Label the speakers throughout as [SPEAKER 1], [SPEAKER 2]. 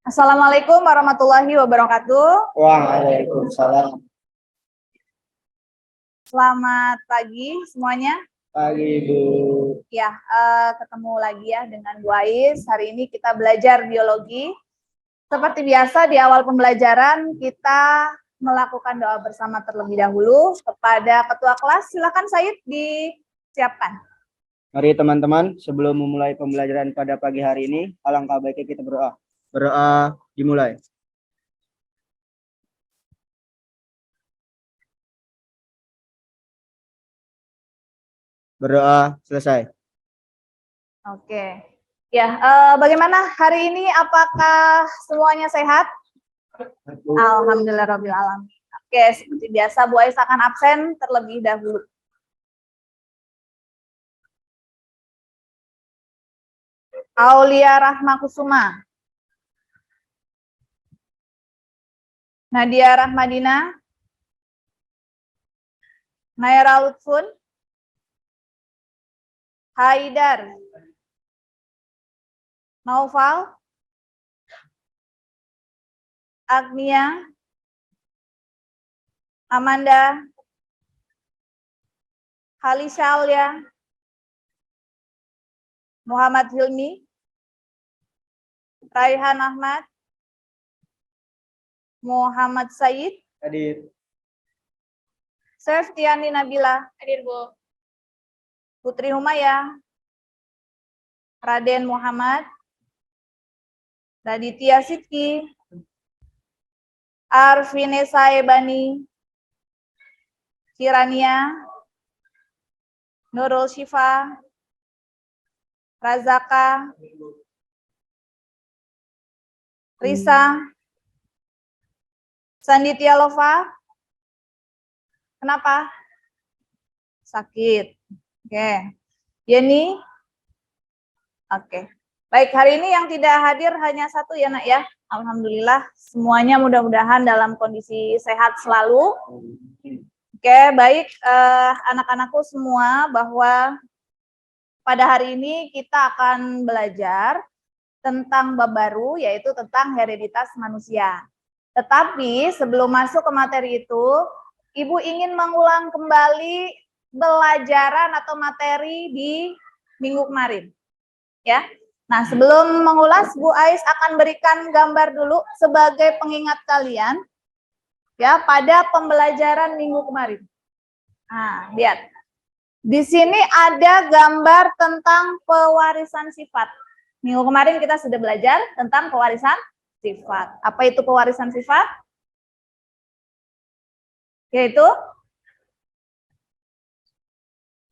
[SPEAKER 1] Assalamualaikum warahmatullahi wabarakatuh.
[SPEAKER 2] Waalaikumsalam.
[SPEAKER 1] Selamat pagi semuanya.
[SPEAKER 2] Pagi, Bu.
[SPEAKER 1] Ya, ketemu lagi ya dengan Bu Ais. Hari ini kita belajar biologi. Seperti biasa di awal pembelajaran kita melakukan doa bersama terlebih dahulu kepada ketua kelas. Silakan Said disiapkan.
[SPEAKER 2] Mari teman-teman, sebelum memulai pembelajaran pada pagi hari ini, alangkah baiknya kita berdoa. Berdoa dimulai. Berdoa selesai.
[SPEAKER 1] Oke. Ya, bagaimana hari ini? Apakah semuanya sehat? Alhamdulillahirabbil alamin. Oke, seperti biasa Bu Ais akan absen terlebih dahulu. Aulia Rahma Kusuma. Nadia Rahmadina. Naira Lutfun. Haidar. Naufal. Agnia. Amanda. Halisha Aulia. Muhammad Hilmi. Raihan Ahmad. Muhammad Said.
[SPEAKER 2] Hadir.
[SPEAKER 1] Seftiani Nabila.
[SPEAKER 3] Hadir, Bu.
[SPEAKER 1] Putri Humaya. Raden Muhammad. Raditya Sidki. Arvine Saebani. Kirania. Nurul Syifa. Razaka. Risa. Sanditya Lova. Kenapa? Sakit. Oke. Yeni. Oke. Baik, hari ini yang tidak hadir hanya satu ya, Nak ya. Alhamdulillah, semuanya mudah-mudahan dalam kondisi sehat selalu. Oke, baik anak-anakku semua, bahwa pada hari ini kita akan belajar tentang bab baru, yaitu tentang hereditas manusia. Tetapi sebelum masuk ke materi itu, Ibu ingin mengulang kembali pelajaran atau materi di minggu kemarin. Ya. Nah, sebelum mengulas, Bu Ais akan berikan gambar dulu sebagai pengingat kalian ya pada pembelajaran minggu kemarin. Nah, lihat. Di sini ada gambar tentang pewarisan sifat. Minggu kemarin kita sudah belajar tentang pewarisan sifat. Apa itu pewarisan sifat? Yaitu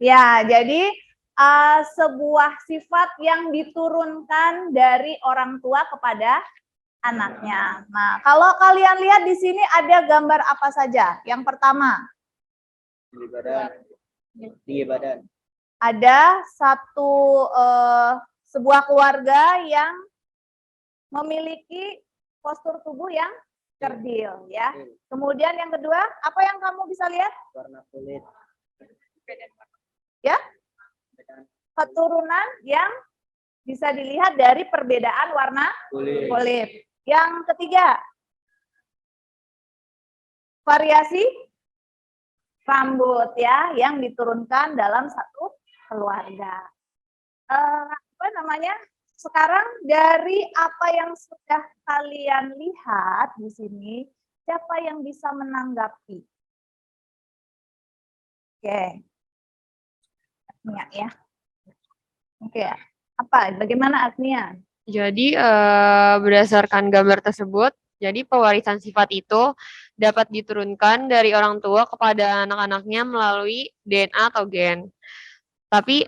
[SPEAKER 1] ya, jadi sebuah sifat yang diturunkan dari orang tua kepada anaknya. Nah, kalau kalian lihat di sini ada gambar apa saja? Yang pertama,
[SPEAKER 2] Tinggi badan.
[SPEAKER 1] ada sebuah keluarga yang memiliki postur tubuh yang kerdil, ya. Kemudian yang kedua, apa yang kamu bisa lihat?
[SPEAKER 2] Warna kulit.
[SPEAKER 1] Ya, keturunan yang bisa dilihat dari perbedaan warna kulit. Yang ketiga, variasi rambut ya, yang diturunkan dalam satu keluarga. Sekarang dari apa yang sudah kalian lihat di sini, siapa yang bisa menanggapi? Oke. Agnia ya. Oke. Apa? Bagaimana Agnia?
[SPEAKER 3] Jadi berdasarkan gambar tersebut, jadi pewarisan sifat itu dapat diturunkan dari orang tua kepada anak-anaknya melalui DNA atau gen. Tapi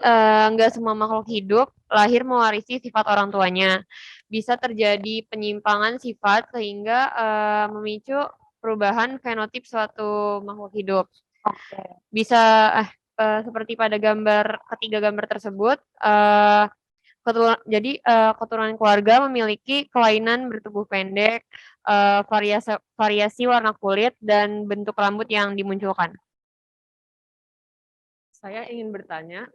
[SPEAKER 3] nggak semua makhluk hidup lahir mewarisi sifat orang tuanya. Bisa terjadi penyimpangan sifat sehingga memicu perubahan fenotip suatu makhluk hidup.
[SPEAKER 1] Oke.
[SPEAKER 3] Bisa seperti pada ketiga gambar tersebut, keturunan keluarga memiliki kelainan bertubuh pendek, variasi warna kulit, dan bentuk rambut yang dimunculkan.
[SPEAKER 4] Saya ingin bertanya,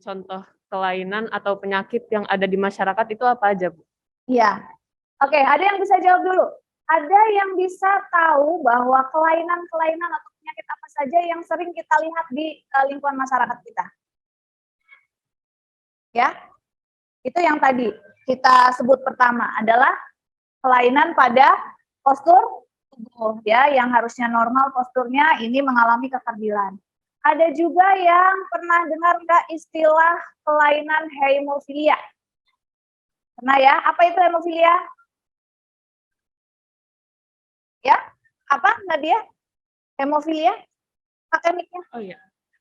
[SPEAKER 4] contoh kelainan atau penyakit yang ada di masyarakat itu apa aja, Bu?
[SPEAKER 1] Iya. Oke, ada yang bisa jawab dulu? Ada yang bisa tahu bahwa kelainan-kelainan atau penyakit apa saja yang sering kita lihat di lingkungan masyarakat kita? Ya, itu yang tadi kita sebut pertama adalah kelainan pada postur tubuh, ya, yang harusnya normal posturnya ini mengalami kekerdilan. Ada juga yang pernah dengar nggak istilah kelainan hemofilia? Pernah ya? Apa itu hemofilia? Ya, apa Nadia? Hemofilia? Pakai mic-nya.
[SPEAKER 4] Oh iya.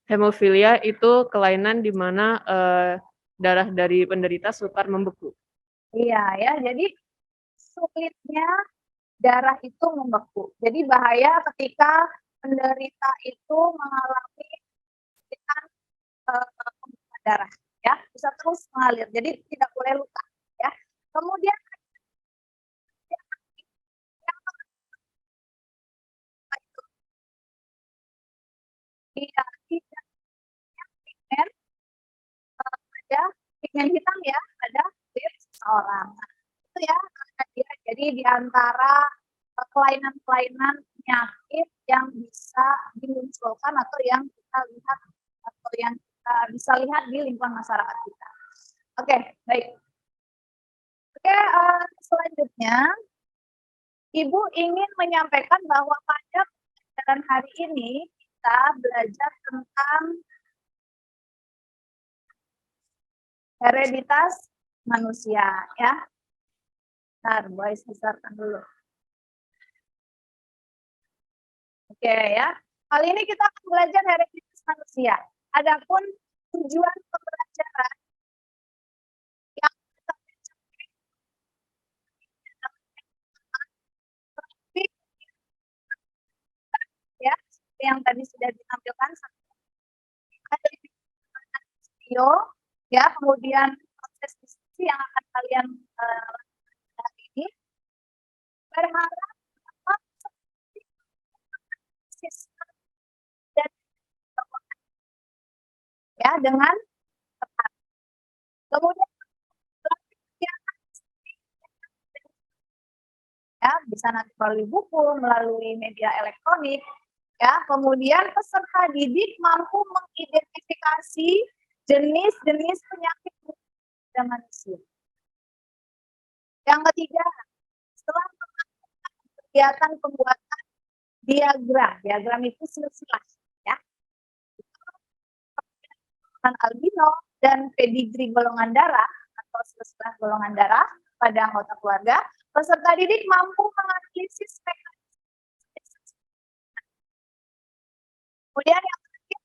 [SPEAKER 4] Hemofilia itu kelainan di mana darah dari penderita sukar membeku.
[SPEAKER 1] Iya ya, jadi sulitnya darah itu membeku. Jadi bahaya ketika penderita itu mengalami kesulitan pembekuan darah, ya, bisa terus mengalir. Jadi tidak boleh luka, ya. Kemudian iya, tidak pigmen, ada pigmen hitam ya, ada kulit seseorang. Nah, itu ya, jadi di antara kelainan-kelainan penyakit yang bisa dimunculkan atau yang kita lihat atau yang kita bisa lihat di lingkungan masyarakat kita. Oke, baik. Oke, selanjutnya Ibu ingin menyampaikan bahwa pada pelajaran hari ini kita belajar tentang hereditas manusia, ya. Bentar, boys, besarkan dulu. Oke ya, kali ini kita akan belajar hereditas manusia. Adapun tujuan pembelajaran yang kita ya, seperti yang tadi sudah ditampilkan, ada di video, ya, kemudian proses diskusi yang akan kalian lakukan hari ini. Berharap sistem dan ya dengan tepat. Kemudian ya bisa nanti melalui buku, melalui media elektronik, ya. Kemudian peserta didik mampu mengidentifikasi jenis-jenis penyakit pada manusia. Yang ketiga, setelah melakukan kegiatan pembuatan diagram itu silsilah, ya. Albino dan pedigree golongan darah atau silsilah golongan darah pada anggota keluarga, peserta didik mampu menganalisis mekanisme. Kemudian yang ketiga,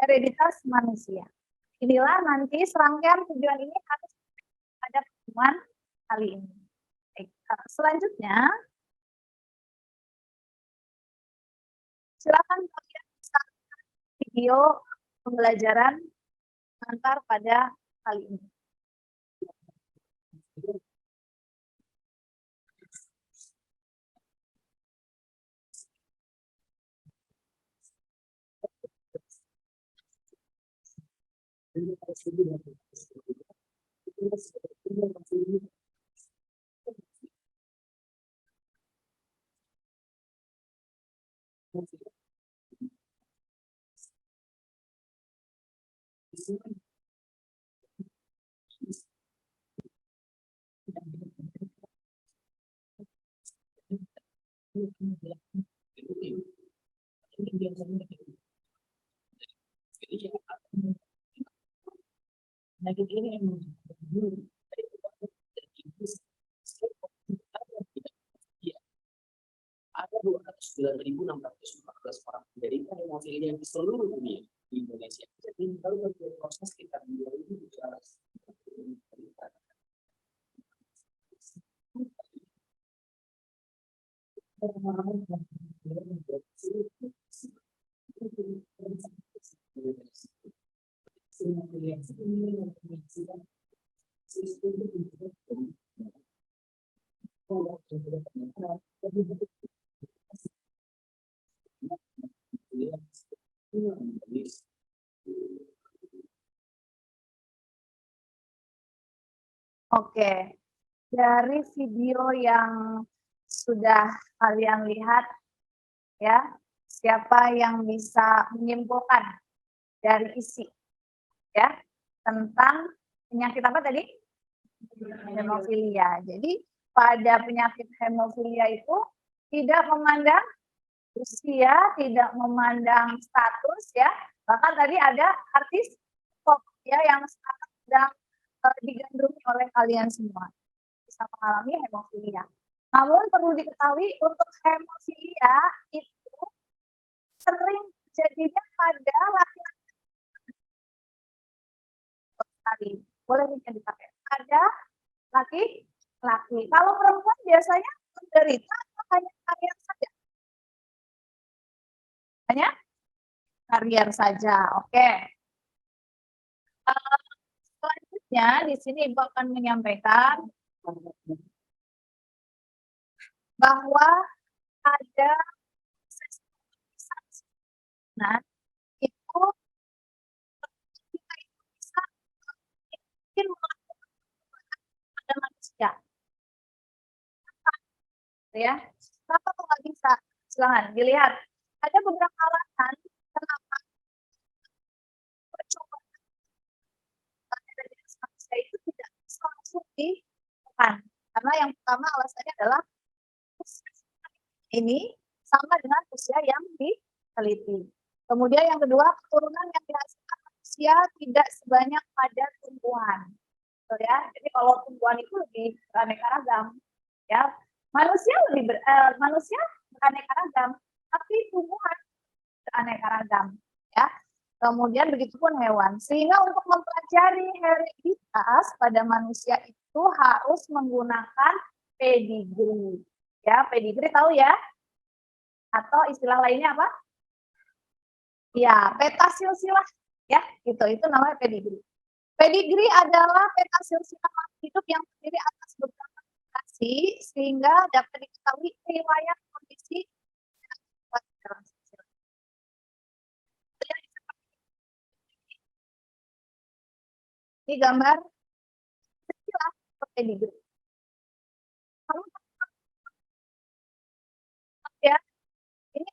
[SPEAKER 1] hereditas manusia. Inilah nanti serangkaian tujuan ini harus pada pertemuan kali ini. Selanjutnya, silakan kalian start video pembelajaran pengantar pada kali ini.
[SPEAKER 5] Ada 209.614 orang penderita hemofilia di seluruh dunia di Indonesia. Jadi baru proses sekitar 2.700
[SPEAKER 1] Oke, dari video yang sudah kalian lihat, ya, siapa yang bisa menyimpulkan dari isi, ya, tentang penyakit apa tadi? Hemofilia. Jadi pada penyakit hemofilia itu tidak memandang usia, tidak memandang status, ya. Bahkan tadi ada artis pop, ya, yang sekarang sedang digandrungi oleh kalian semua, bisa mengalami hemofilia. Namun perlu diketahui untuk hemofilia itu sering terjadinya pada laki-laki. Boleh dipakai pada laki-laki. Kalau perempuan biasanya menderita atau hanya karier saja? Hanya karier saja. Oke. Selanjutnya di sini Ibu akan menyampaikan bahwa ada proses nah itu kita itu bisa mungkin melakukan pada manusia, ya. Kenapa kok nggak bisa? Silahkan dilihat. Ada beberapa alasan kenapa percobaan pada manusia itu tidak bisa langsung dilakukan. Karena yang pertama alasannya adalah ini sama dengan usia yang diteliti. Kemudian yang kedua, keturunan yang dihasilkan manusia tidak sebanyak pada tumbuhan. So, ya. Jadi kalau tumbuhan itu lebih beraneka ragam, ya. Manusia beraneka ragam, tapi tumbuhan beraneka ragam, ya. Kemudian begitupun hewan. Sehingga untuk mempelajari hereditas pada manusia itu harus menggunakan pedigree. Ya, pedigree tahu ya? Atau istilah lainnya apa? Ya, peta silsilah, ya, gitu. Itu namanya pedigree. Pedigree adalah peta silsilah makhluk hidup yang terdiri atas beberapa generasi sehingga dapat diketahui riwayat kondisi dalam silsilah. Ini gambar silsilah pedigree. Kamu ya, ini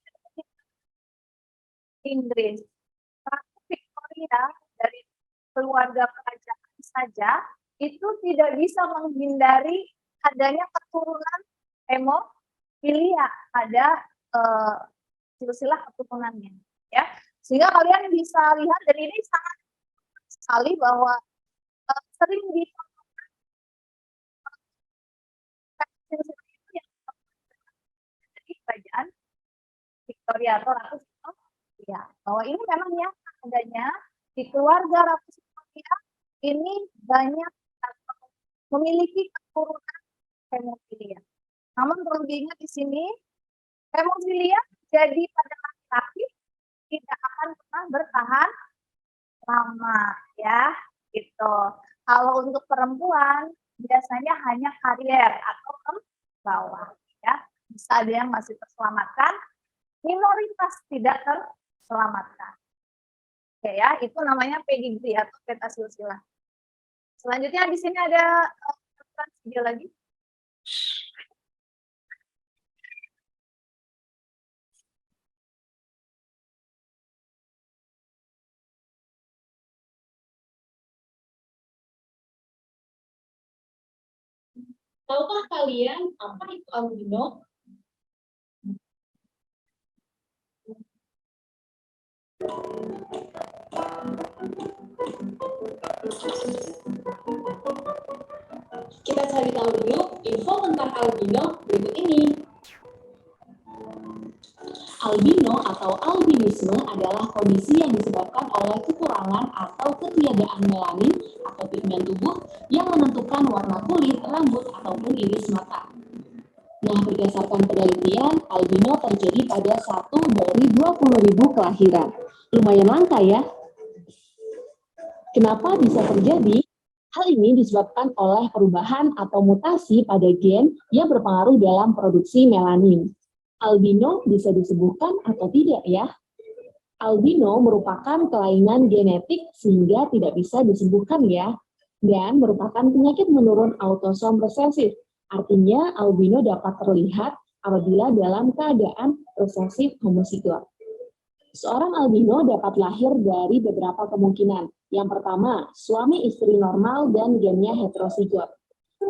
[SPEAKER 1] Inggris. Ratu Victoria dari keluarga kerajaan saja itu tidak bisa menghindari adanya keturunan hemofilia pada silsilah keturunannya, ya. Sehingga kalian bisa lihat dan ini sangat sekali bahwa sering ditemukan silsilah itu yang dari kerajaan Victoria atau Ratu Victoria. Bahwa ini memang nyata adanya di keluarga Ratu Victoria ini banyak memiliki keturunan hemofilia. Namun perlu diingat di sini hemofilia jadi pada laki-laki tidak akan pernah bertahan lama, ya, gitu. Kalau untuk perempuan biasanya hanya karier atau bawah, ya. Bisa ada yang masih terselamatkan, minoritas tidak terselamatkan. Oke, ya, itu namanya pedigree atau peta silsilah. Selanjutnya di sini ada video lagi.
[SPEAKER 6] Tahukah kalian apa itu albino? Kita cari tahu dulu info tentang albino berikut ini. Albino atau albinisme adalah kondisi yang disebabkan oleh kekurangan atau ketiadaan melanin atau pigmen tubuh yang menentukan warna kulit, rambut, ataupun iris mata. Nah, berdasarkan penelitian, albino terjadi pada 1 dari 20.000 kelahiran. Lumayan langka ya. Kenapa bisa terjadi? Hal ini disebabkan oleh perubahan atau mutasi pada gen yang berpengaruh dalam produksi melanin. Albino bisa disembuhkan atau tidak ya? Albino merupakan kelainan genetik sehingga tidak bisa disembuhkan ya, dan merupakan penyakit menurun autosom resesif. Artinya albino dapat terlihat apabila dalam keadaan resesif homozigot. Seorang albino dapat lahir dari beberapa kemungkinan. Yang pertama, suami istri normal dan gennya heterozigot.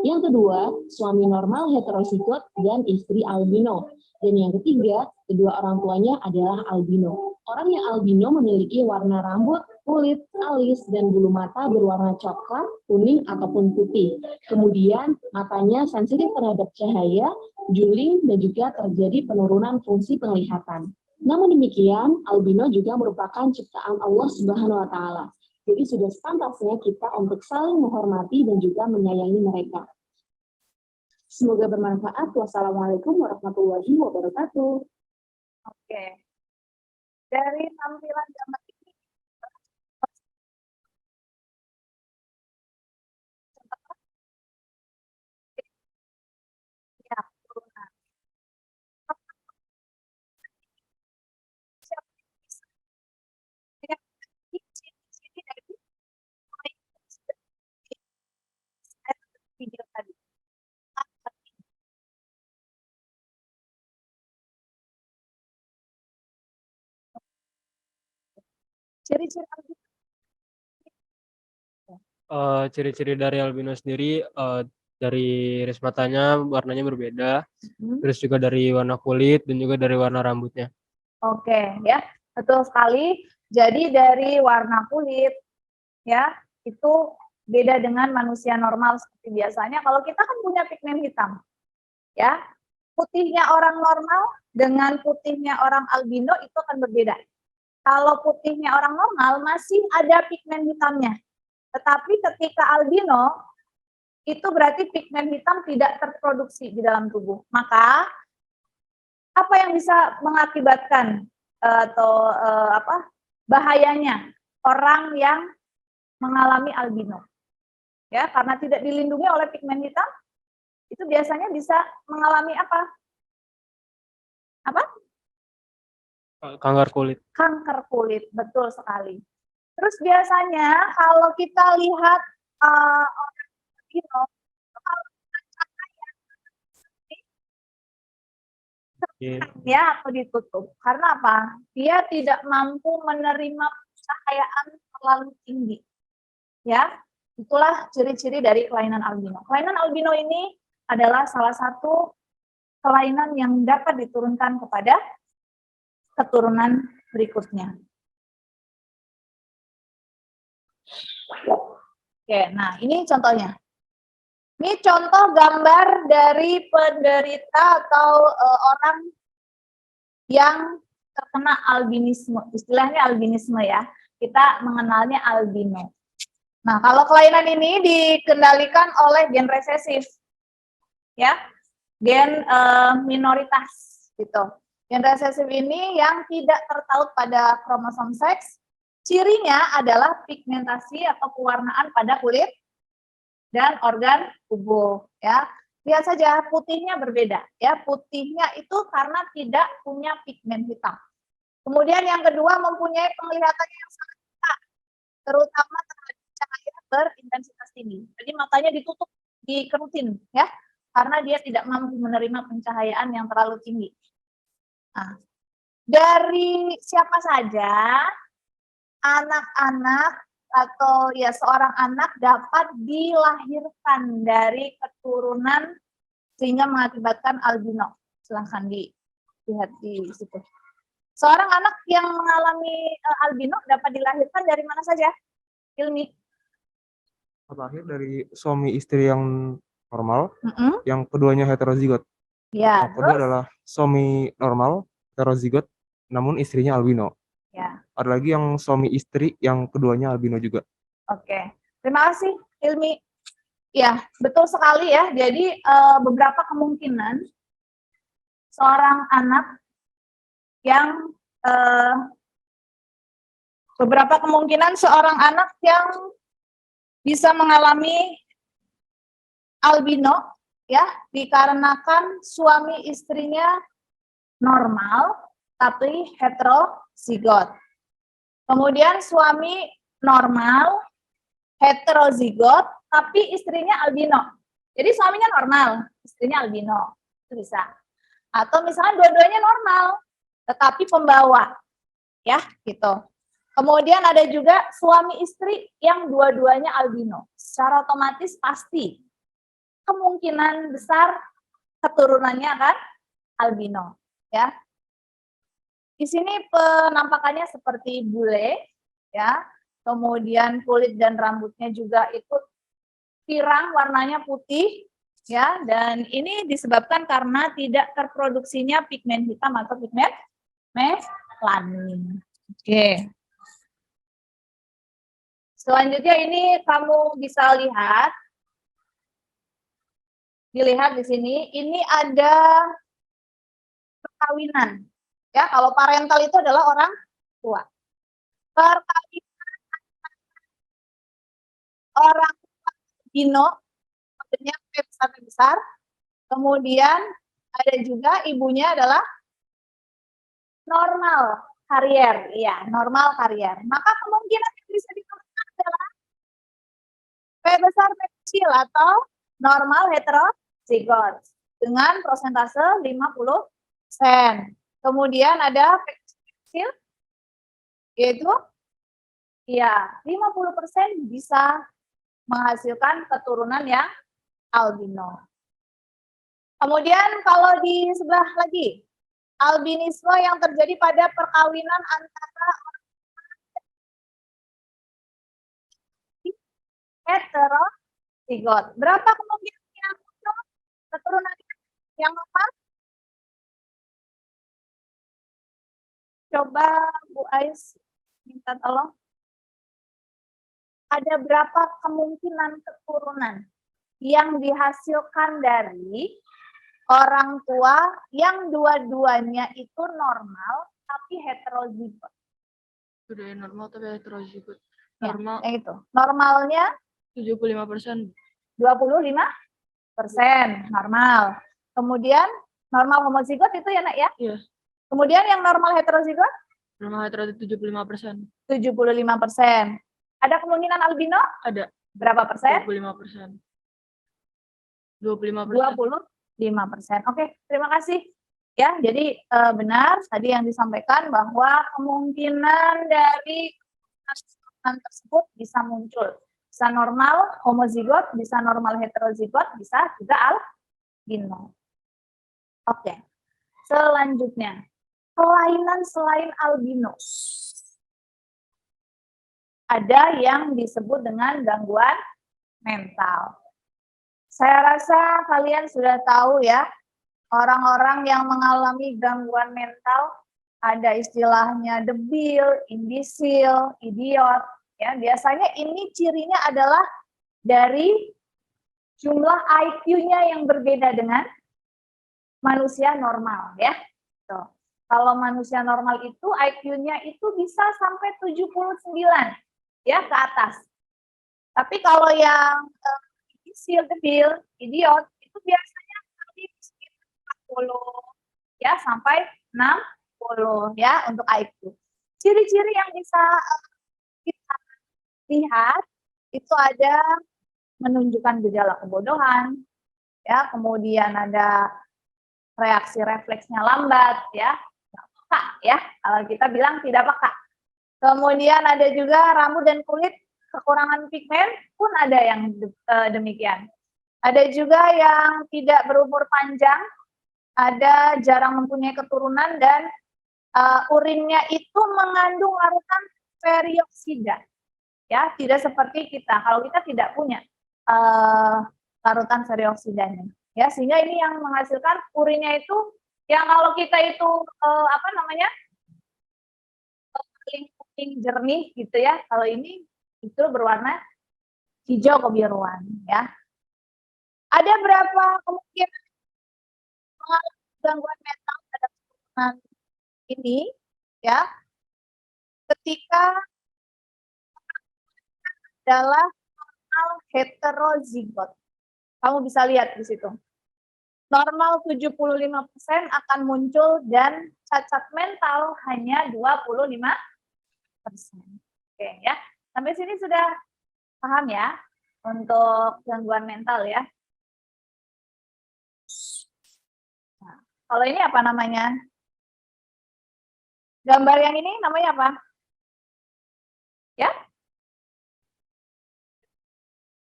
[SPEAKER 6] Yang kedua, suami normal heterozigot dan istri albino. Dan yang ketiga, kedua orang tuanya adalah albino. Orang yang albino memiliki warna rambut, kulit, alis, dan bulu mata berwarna coklat, kuning, ataupun putih. Kemudian, matanya sensitif terhadap cahaya, juling, dan juga terjadi penurunan fungsi penglihatan. Namun demikian, albino juga merupakan ciptaan Allah Subhanahu wa Ta'ala. Jadi sudah sepantasnya kita untuk saling menghormati dan juga menyayangi mereka. Semoga bermanfaat. Wassalamualaikum warahmatullahi wabarakatuh.
[SPEAKER 1] Oke. Dari tampilan gambar ini, ya, turunan. Siapa yang bisa? Yang ciri-ciri dari video tadi. Ciri-ciri albino.
[SPEAKER 7] Ciri-ciri dari albino sendiri dari iris matanya warnanya berbeda, terus juga dari warna kulit dan juga dari warna rambutnya.
[SPEAKER 1] Oke, ya, betul sekali. Jadi dari warna kulit, ya, itu beda dengan manusia normal seperti biasanya. Kalau kita kan punya pigmen hitam, ya, putihnya orang normal dengan putihnya orang albino itu akan berbeda. Kalau putihnya orang normal masih ada pigmen hitamnya. Tetapi ketika albino, itu berarti pigmen hitam tidak terproduksi di dalam tubuh. Maka, apa yang bisa mengakibatkan atau bahayanya orang yang mengalami albino? Ya, karena tidak dilindungi oleh pigmen hitam, itu biasanya bisa mengalami apa? Apa?
[SPEAKER 7] Kanker kulit.
[SPEAKER 1] Kanker kulit, betul sekali. Terus biasanya kalau kita lihat orang albino, kalau ya atau ditutup. Karena apa? Dia tidak mampu menerima pencahayaan terlalu tinggi. Ya, itulah ciri-ciri dari kelainan albino. Kelainan albino ini adalah salah satu kelainan yang dapat diturunkan kepada keturunan berikutnya. Oke, nah ini contohnya. Ini contoh gambar dari penderita atau orang yang terkena albinisme. Istilahnya albinisme ya. Kita mengenalnya albino. Nah, kalau kelainan ini dikendalikan oleh gen resesif. Ya. Gen minoritas gitu. Gen resesif ini yang tidak tertaut pada kromosom seks. Cirinya adalah pigmentasi atau pewarnaan pada kulit dan organ tubuh, ya. Lihat saja putihnya berbeda, ya. Putihnya itu karena tidak punya pigmen hitam. Kemudian yang kedua mempunyai penglihatan yang sangat ketat, terutama terhadap cahaya berintensitas tinggi. Jadi matanya ditutup, dikerutin, ya, karena dia tidak mampu menerima pencahayaan yang terlalu tinggi. Nah, dari siapa saja anak-anak atau ya seorang anak dapat dilahirkan dari keturunan sehingga mengakibatkan albino. Silahkan dilihat di situ. Seorang anak yang mengalami albino dapat dilahirkan dari mana saja? Ilmi.
[SPEAKER 8] Lahir dari suami istri yang normal, yang keduanya heterozigot.
[SPEAKER 1] Ya,
[SPEAKER 8] yang kedua adalah suami normal, heterozigot, namun istrinya albino.
[SPEAKER 1] Ya.
[SPEAKER 8] Ada lagi yang suami istri yang keduanya albino juga.
[SPEAKER 1] Oke, terima kasih Ilmi. Ya, betul sekali ya. Jadi beberapa kemungkinan seorang anak yang beberapa kemungkinan seorang anak yang bisa mengalami albino ya dikarenakan suami istrinya normal tapi heterozigot. Kemudian suami normal heterozigot tapi istrinya albino. Jadi suaminya normal, istrinya albino. Itu bisa. Atau misalnya dua-duanya normal tetapi pembawa. Ya, gitu. Kemudian ada juga suami istri yang dua-duanya albino. Secara otomatis pasti kemungkinan besar keturunannya akan albino, ya. Di sini penampakannya seperti bule, ya. Kemudian kulit dan rambutnya juga ikut pirang, warnanya putih, ya. Dan ini disebabkan karena tidak terproduksinya pigmen hitam atau pigmen melanin. Oke. Selanjutnya ini kamu bisa lihat, dilihat di sini, ini ada perkawinan. Ya, kalau parental itu adalah orang tua. Perkawinan orang tua albino, maksudnya besar. Kemudian ada juga ibunya adalah normal karier, iya, normal karier. Maka kemungkinan yang bisa ditemukan adalah P besar P kecil atau normal heterozigot dengan prosentase 50%. Kemudian ada P kecil yaitu ya 50% bisa menghasilkan keturunan yang albino. Kemudian kalau di sebelah lagi albinisme yang terjadi pada perkawinan antara heterozigot. Berapa kemungkinan yang muncul keturunan yang normal? Coba Bu Ais minta tolong. Ada berapa kemungkinan keturunan yang dihasilkan dari orang tua yang dua-duanya itu normal tapi heterozigot?
[SPEAKER 4] Sudah normal tapi heterozigot.
[SPEAKER 1] Ya,
[SPEAKER 4] Normal
[SPEAKER 1] itu. Normalnya
[SPEAKER 4] 75%.
[SPEAKER 1] 25% normal. Kemudian normal homozigot itu ya, Nak ya?
[SPEAKER 4] Iya.
[SPEAKER 1] Kemudian yang normal heterozigot?
[SPEAKER 4] Normal heterozigot 75%.
[SPEAKER 1] 75%. Ada kemungkinan albino?
[SPEAKER 4] Ada.
[SPEAKER 1] Berapa persen?
[SPEAKER 4] 25%. 25%.
[SPEAKER 1] 25%. Oke, terima kasih. Ya, jadi benar tadi yang disampaikan bahwa kemungkinan dari keturunan tersebut bisa muncul. Bisa normal homozigot, bisa normal heterozigot, bisa juga albino. Oke. Selanjutnya, kelainan selain albino. Ada yang disebut dengan gangguan mental. Saya rasa kalian sudah tahu ya, orang-orang yang mengalami gangguan mental, ada istilahnya debil, imbisil, idiot. Ya, biasanya ini cirinya adalah dari jumlah IQ-nya yang berbeda dengan manusia normal ya. Tuh. Kalau manusia normal itu IQ-nya itu bisa sampai 79 ya ke atas. Tapi kalau yang imbisil, debil, idiot itu biasanya sekitar 40 ya sampai 60 ya untuk IQ. Ciri-ciri yang bisa kita lihat itu ada menunjukkan gejala kebodohan, ya, kemudian ada reaksi refleksnya lambat, ya, peka, ya, kalau kita bilang tidak peka. Kemudian ada juga rambut dan kulit kekurangan pigmen pun ada yang demikian. Ada juga yang tidak berumur panjang, ada jarang mempunyai keturunan dan urinnya itu mengandung larutan perioksida. Ya, tidak seperti kita. Kalau kita tidak punya larutan perioksidanya. Ya, sehingga ini yang menghasilkan urinnya itu yang kalau kita itu kuning jernih gitu ya. Kalau ini itu berwarna hijau kebiruan ya. Ada berapa kemungkinan mengalami gangguan mental pada keturunan ini ya, ketika adalah normal heterozigot. Kamu bisa lihat di situ. Normal 75% akan muncul dan cacat mental hanya 25%. Oke ya. Sampai sini sudah paham ya untuk gangguan mental ya. Nah, kalau ini apa namanya? Gambar yang ini namanya apa? Ya?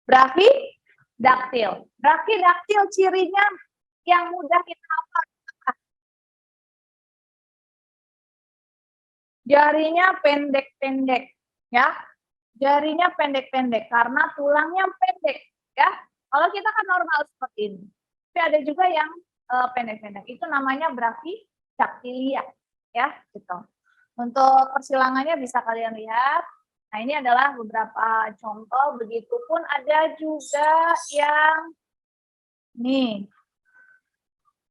[SPEAKER 1] Brachydactyl. Brachydactyl cirinya yang mudah kita hafal. Jarinya pendek-pendek, ya. Jarinya pendek-pendek karena tulangnya pendek, ya. Kalau kita kan normal seperti ini. Tapi ada juga yang pendek-pendek. Itu namanya brachydactylia, ya, gitu. Untuk persilangannya bisa kalian lihat. Nah, ini adalah beberapa contoh. Begitupun ada juga yang nih,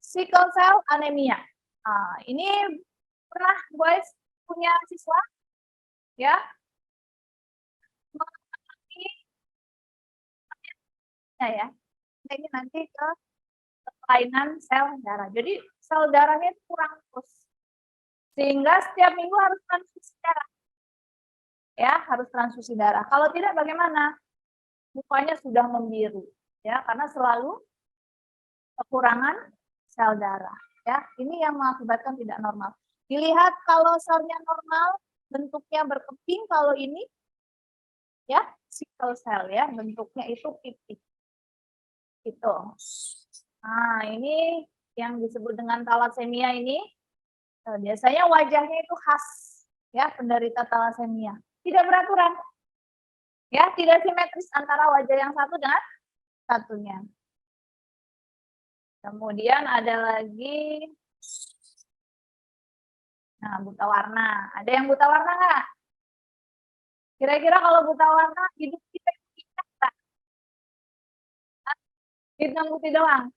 [SPEAKER 1] sickle cell anemia. Nah, ini pernah guys punya siswa ya ya ini nanti ke kelainan sel darah. Jadi sel darahnya itu kurang terus, sehingga setiap minggu harus transfusi darah. Ya, harus transfusi darah. Kalau tidak bagaimana? Mukanya sudah membiru, ya, karena selalu kekurangan sel darah. Ya, ini yang mengakibatkan tidak normal. Dilihat kalau selnya normal, bentuknya berkeping. Kalau ini, ya, sickle cell ya, bentuknya itu pipih. Gitu. Nah, ini yang disebut dengan thalassemia ini, biasanya wajahnya itu khas, ya, penderita thalassemia. Tidak beraturan, ya, tidak simetris antara wajah yang satu dengan satunya. Kemudian ada lagi, nah, buta warna. Ada yang buta warna nggak? Kira-kira kalau buta warna, hidup kita indah, hitam putih doang.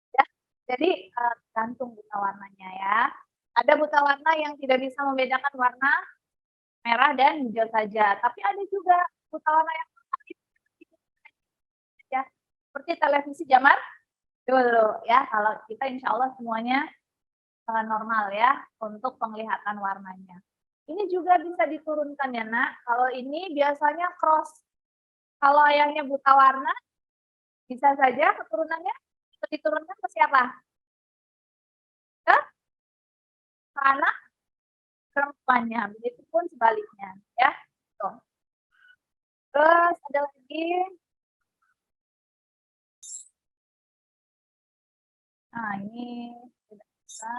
[SPEAKER 1] Ya, jadi tergantung buta warnanya ya. Ada buta warna yang tidak bisa membedakan warna merah dan hijau saja. Tapi ada juga buta warna yang ya, seperti televisi zaman dulu ya. Kalau kita insya Allah semuanya normal ya untuk penglihatan warnanya. Ini juga bisa diturunkan ya nak. Kalau ini biasanya cross. Kalau ayahnya buta warna, bisa saja keturunannya diturunkan ke siapa? Ke anak perempuannya. Begitupun sebaliknya ya. Tuh. Terus ada lagi. Nah ini tidak bisa.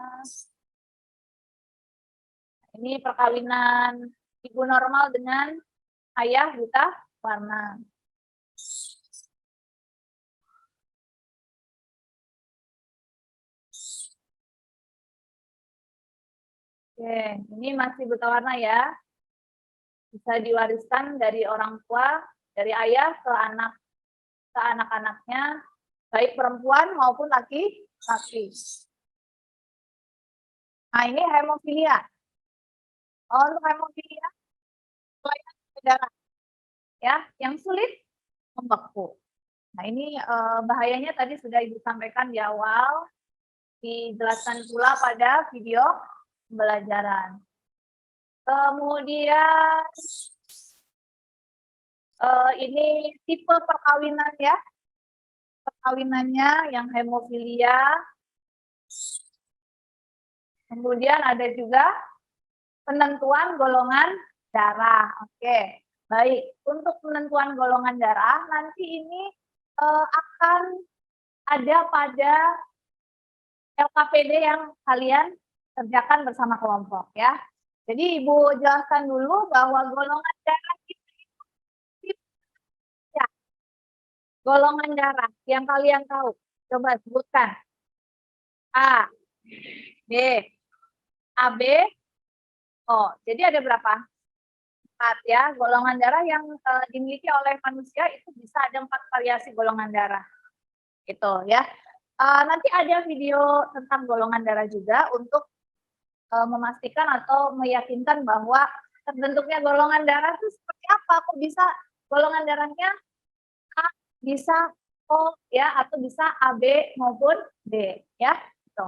[SPEAKER 1] Ini perkawinan ibu normal dengan ayah buta warna. Oke, ini masih buta warna ya. Bisa diwariskan dari orang tua, dari ayah ke anak-anaknya, baik perempuan maupun laki-laki. Nah, ini hemofilia. Untuk hemofilia, kelainan darah ya, yang sulit membeku. Nah, ini bahayanya tadi sudah Ibu sampaikan di awal, dijelaskan pula pada video pembelajaran. Kemudian ini tipe perkawinan ya, perkawinannya yang hemofilia. Kemudian ada juga penentuan golongan darah. Oke, baik. Untuk penentuan golongan darah, nanti ini akan ada pada LKPD yang kalian kerjakan bersama kelompok ya. Jadi Ibu jelaskan dulu bahwa golongan darah itu ya, golongan darah yang kalian tahu. Coba sebutkan. A, B, AB, O. Jadi ada berapa? 4 ya. Golongan darah yang dimiliki oleh manusia itu bisa ada 4 variasi golongan darah. Gitu ya. Nanti ada video tentang golongan darah juga untuk memastikan atau meyakinkan bahwa terbentuknya golongan darah itu seperti apa. Kok bisa golongan darahnya A, bisa O ya, atau bisa AB maupun B ya. Gitu.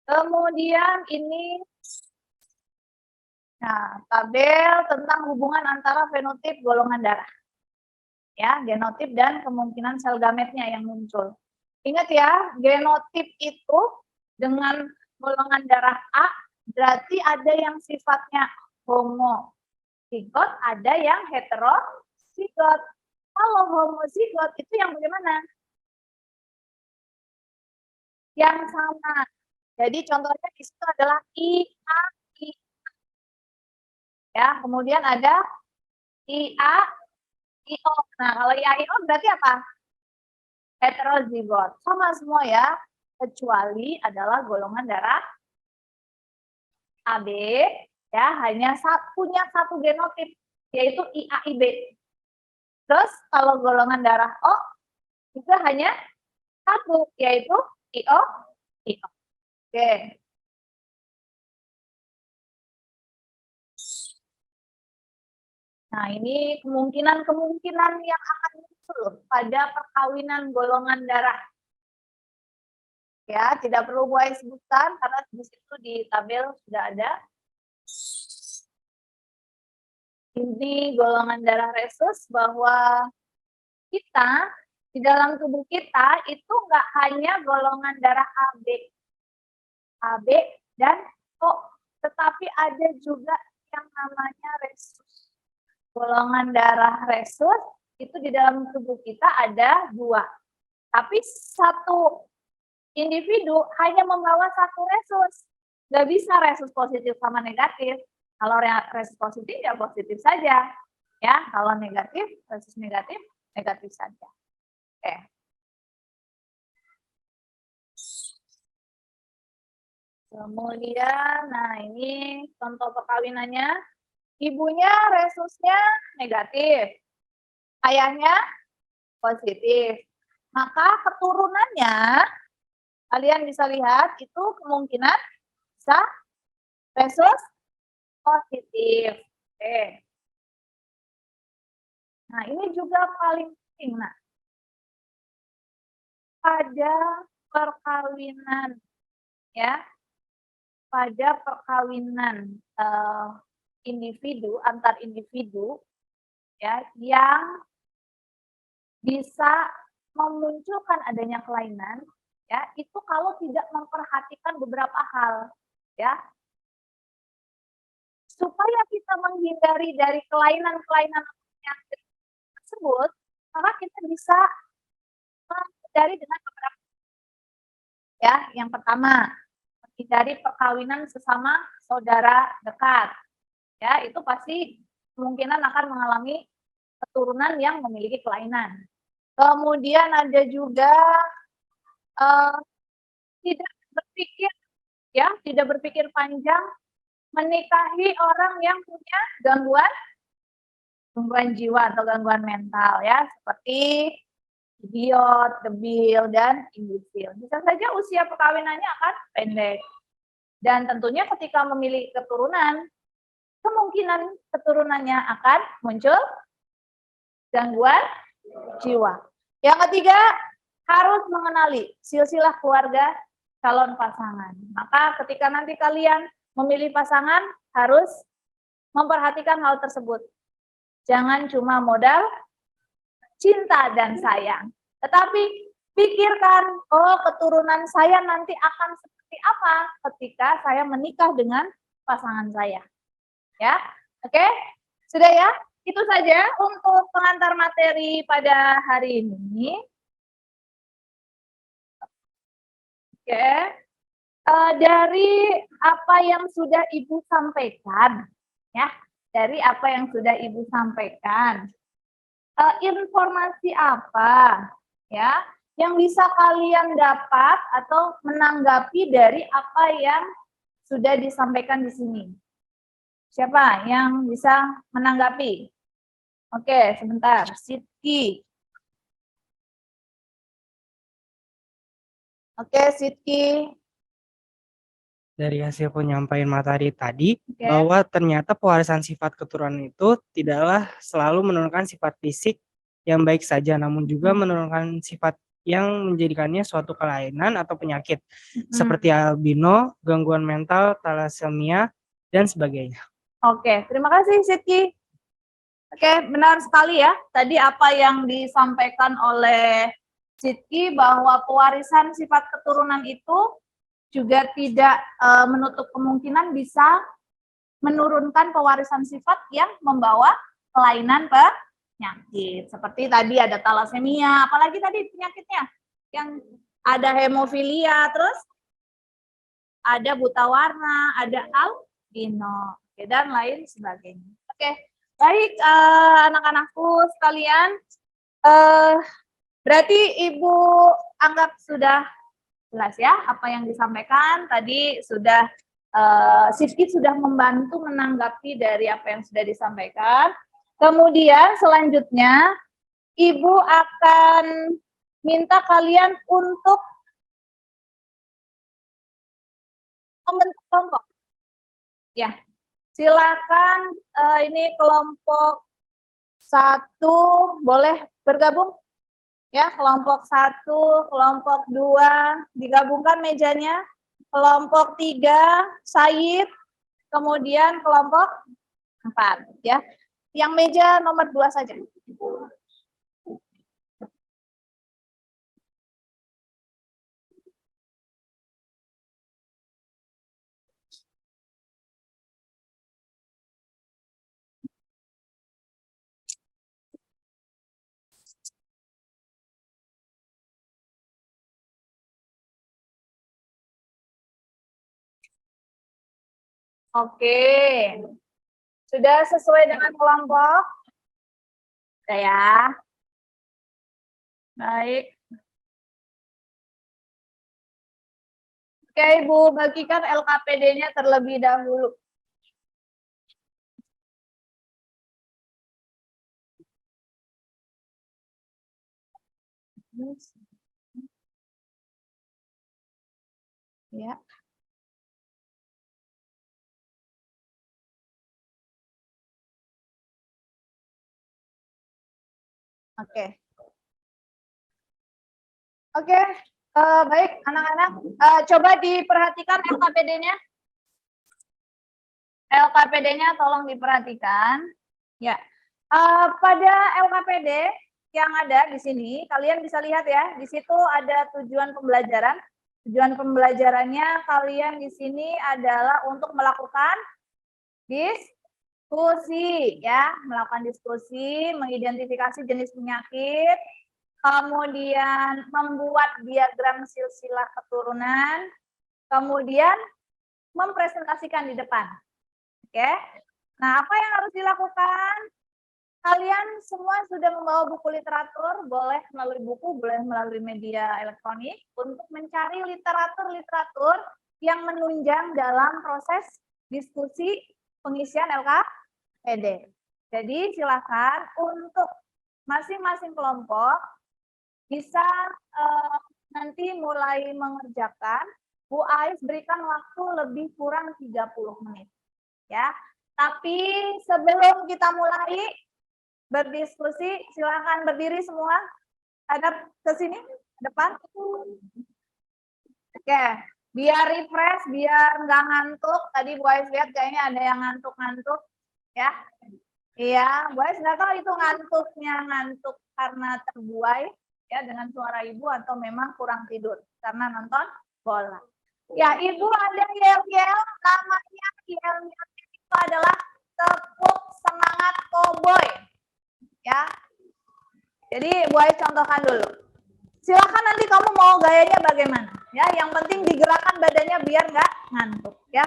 [SPEAKER 1] Kemudian ini tabel tentang hubungan antara fenotip golongan darah. Ya, genotip dan kemungkinan sel gametnya yang muncul. Ingat ya, genotip itu dengan golongan darah A berarti ada yang sifatnya homozigot, ada yang heterozigot. Kalau homozigot itu yang bagaimana? Yang sama. Jadi contohnya di situ adalah IA, I. Ya, kemudian ada IA, IO. Nah, kalau IA, IO berarti apa? Heterozigot. Sama semua ya, kecuali adalah golongan darah AB, ya, hanya punya satu genotip, yaitu IAIB. Terus kalau golongan darah O, juga hanya satu, yaitu IO, IO. Oke. Nah, ini kemungkinan yang akan muncul pada perkawinan golongan darah. Ya, tidak perlu Buai sebutkan karena di situ di tabel sudah ada. Ini golongan darah resus bahwa kita di dalam tubuh kita itu nggak hanya golongan darah AB dan O, tetapi ada juga yang namanya resus. Golongan darah resus itu di dalam tubuh kita ada 2. Tapi satu individu hanya membawa satu resus. Nggak bisa resus positif sama negatif. Kalau resus positif ya positif saja. Ya, kalau negatif, resus negatif, negatif saja. Oke. Kemudian, nah ini contoh perkawinannya. Ibunya resusnya negatif, ayahnya positif. Maka keturunannya, kalian bisa lihat itu kemungkinan bisa resus positif. Oke. Nah ini juga paling penting. Nah, pada perkawinan, ya, pada perkawinan individu antar individu ya yang bisa memunculkan adanya kelainan ya itu kalau tidak memperhatikan beberapa hal ya supaya kita menghindari dari kelainan-kelainan yang tersebut maka kita bisa menghindari dengan beberapa ya. Yang pertama, menghindari perkawinan sesama saudara dekat. Ya, itu pasti kemungkinan akan mengalami keturunan yang memiliki kelainan. Kemudian ada juga tidak berpikir panjang menikahi orang yang punya gangguan jiwa atau gangguan mental ya, seperti idiot, debil, dan imbecil. Bisa saja usia perkawinannya akan pendek. Dan tentunya ketika memilih keturunan, kemungkinan keturunannya akan muncul gangguan jiwa. Yang ketiga, harus mengenali silsilah keluarga calon pasangan. Maka ketika nanti kalian memilih pasangan, harus memperhatikan hal tersebut. Jangan cuma modal cinta dan sayang. Tetapi pikirkan, oh keturunan saya nanti akan seperti apa ketika saya menikah dengan pasangan saya. Ya, oke, sudah ya. Itu saja untuk pengantar materi pada hari ini. Oke, dari apa yang sudah Ibu sampaikan, ya, dari apa yang sudah Ibu sampaikan, informasi apa, ya, yang bisa kalian dapat atau menanggapi dari apa yang sudah disampaikan di sini? Siapa yang bisa menanggapi? Oke, sebentar. Siti. Oke, Sidki.
[SPEAKER 2] Dari hasil penyampaian materi tadi,
[SPEAKER 1] Oke.
[SPEAKER 2] bahwa ternyata pewarisan sifat keturunan itu tidaklah selalu menurunkan sifat fisik yang baik saja, namun juga menurunkan sifat yang menjadikannya suatu kelainan atau penyakit, seperti albino, gangguan mental, thalassemia, dan sebagainya.
[SPEAKER 1] Oke, terima kasih Sidki. Oke, benar sekali ya. Tadi apa yang disampaikan oleh Sidki bahwa pewarisan sifat keturunan itu juga tidak menutup kemungkinan bisa menurunkan pewarisan sifat yang membawa kelainan penyakit. Seperti tadi ada thalassemia, apalagi tadi penyakitnya yang ada hemofilia, terus ada buta warna, ada albino, dan lain sebagainya. Oke, baik anak-anakku sekalian, berarti Ibu anggap sudah jelas ya apa yang disampaikan tadi. Sudah Sidki sudah membantu menanggapi dari apa yang sudah disampaikan. Kemudian selanjutnya Ibu akan minta kalian untuk membentuk kelompok. Ya, silakan ini kelompok 1 boleh bergabung. Ya, kelompok 1, kelompok 2 digabungkan mejanya, kelompok 3 Said, kemudian kelompok 4 ya. Yang meja nomor 2 saja. Oke. Sudah sesuai dengan kelompok? Sudah ya. Baik. Oke, Ibu bagikan LKPD-nya terlebih dahulu. Ya. Oke. Oke, baik anak-anak, coba diperhatikan LKPD-nya. LKPD-nya tolong diperhatikan. Ya, pada LKPD yang ada di sini, kalian bisa lihat ya, di situ ada tujuan pembelajaran. Tujuan pembelajarannya kalian di sini adalah untuk melakukan diskusi, ya, melakukan diskusi, mengidentifikasi jenis penyakit, kemudian membuat diagram silsilah keturunan, kemudian mempresentasikan di depan. Oke. Nah, apa yang harus dilakukan? Kalian semua sudah membawa buku literatur, boleh melalui buku, boleh melalui media elektronik, untuk mencari literatur-literatur yang menunjang dalam proses diskusi pengisian LKPD. Jadi silakan untuk masing-masing kelompok bisa nanti mulai mengerjakan. Bu Ais berikan waktu lebih kurang 30 menit. Ya. Tapi sebelum kita mulai berdiskusi, silakan berdiri semua. Hadap ke sini, depan. Oke, biar refresh, biar nggak ngantuk. Tadi Bu Ais lihat kayaknya ada yang ngantuk-ngantuk. Ya. Iya, Bu Ais nggak tahu itu ngantuk karena terbuai ya dengan suara Ibu atau memang kurang tidur karena nonton bola. Ya, Ibu ada yel-yel, namanya yel-yel itu adalah tepuk semangat cowboy. Ya. Jadi Bu Ais contohkan dulu. Silakan nanti kamu mau gayanya bagaimana. Ya, yang penting digerakkan badannya biar nggak ngantuk. Ya,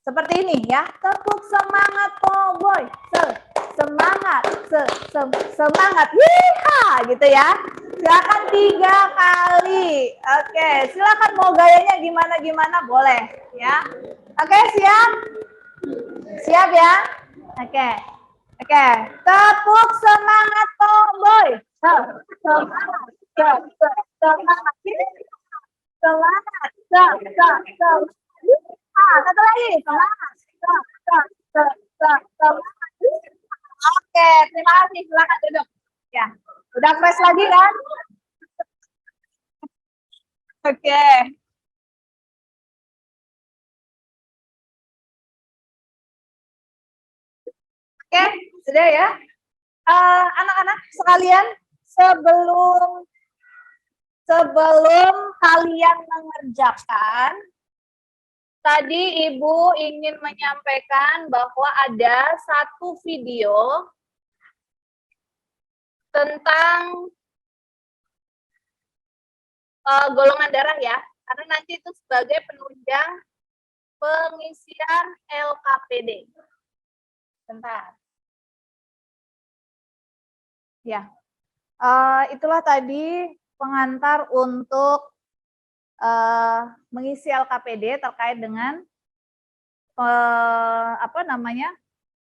[SPEAKER 1] seperti ini ya. Tepuk semangat cowboy. Semangat, semangat. Yeeha, gitu ya. Silakan 3 kali. Oke, silakan mau gayanya gimana boleh. Ya. Oke, siap? Siap ya? Oke. Oke, tepuk semangat cowboy. Semangat. Semangat. Semangat. Satu lagi. Semangat. Semangat. Oke, terima kasih. Silakan duduk. Ya, udah fresh lagi kan? Oke. Oke, sudah ya. Anak-anak sekalian, sebelum kalian mengerjakan, tadi Ibu ingin menyampaikan bahwa ada satu video tentang golongan darah ya, karena nanti itu sebagai penunjang pengisian LKPD. Bentar. Ya, itulah tadi pengantar untuk mengisi LKPD terkait dengan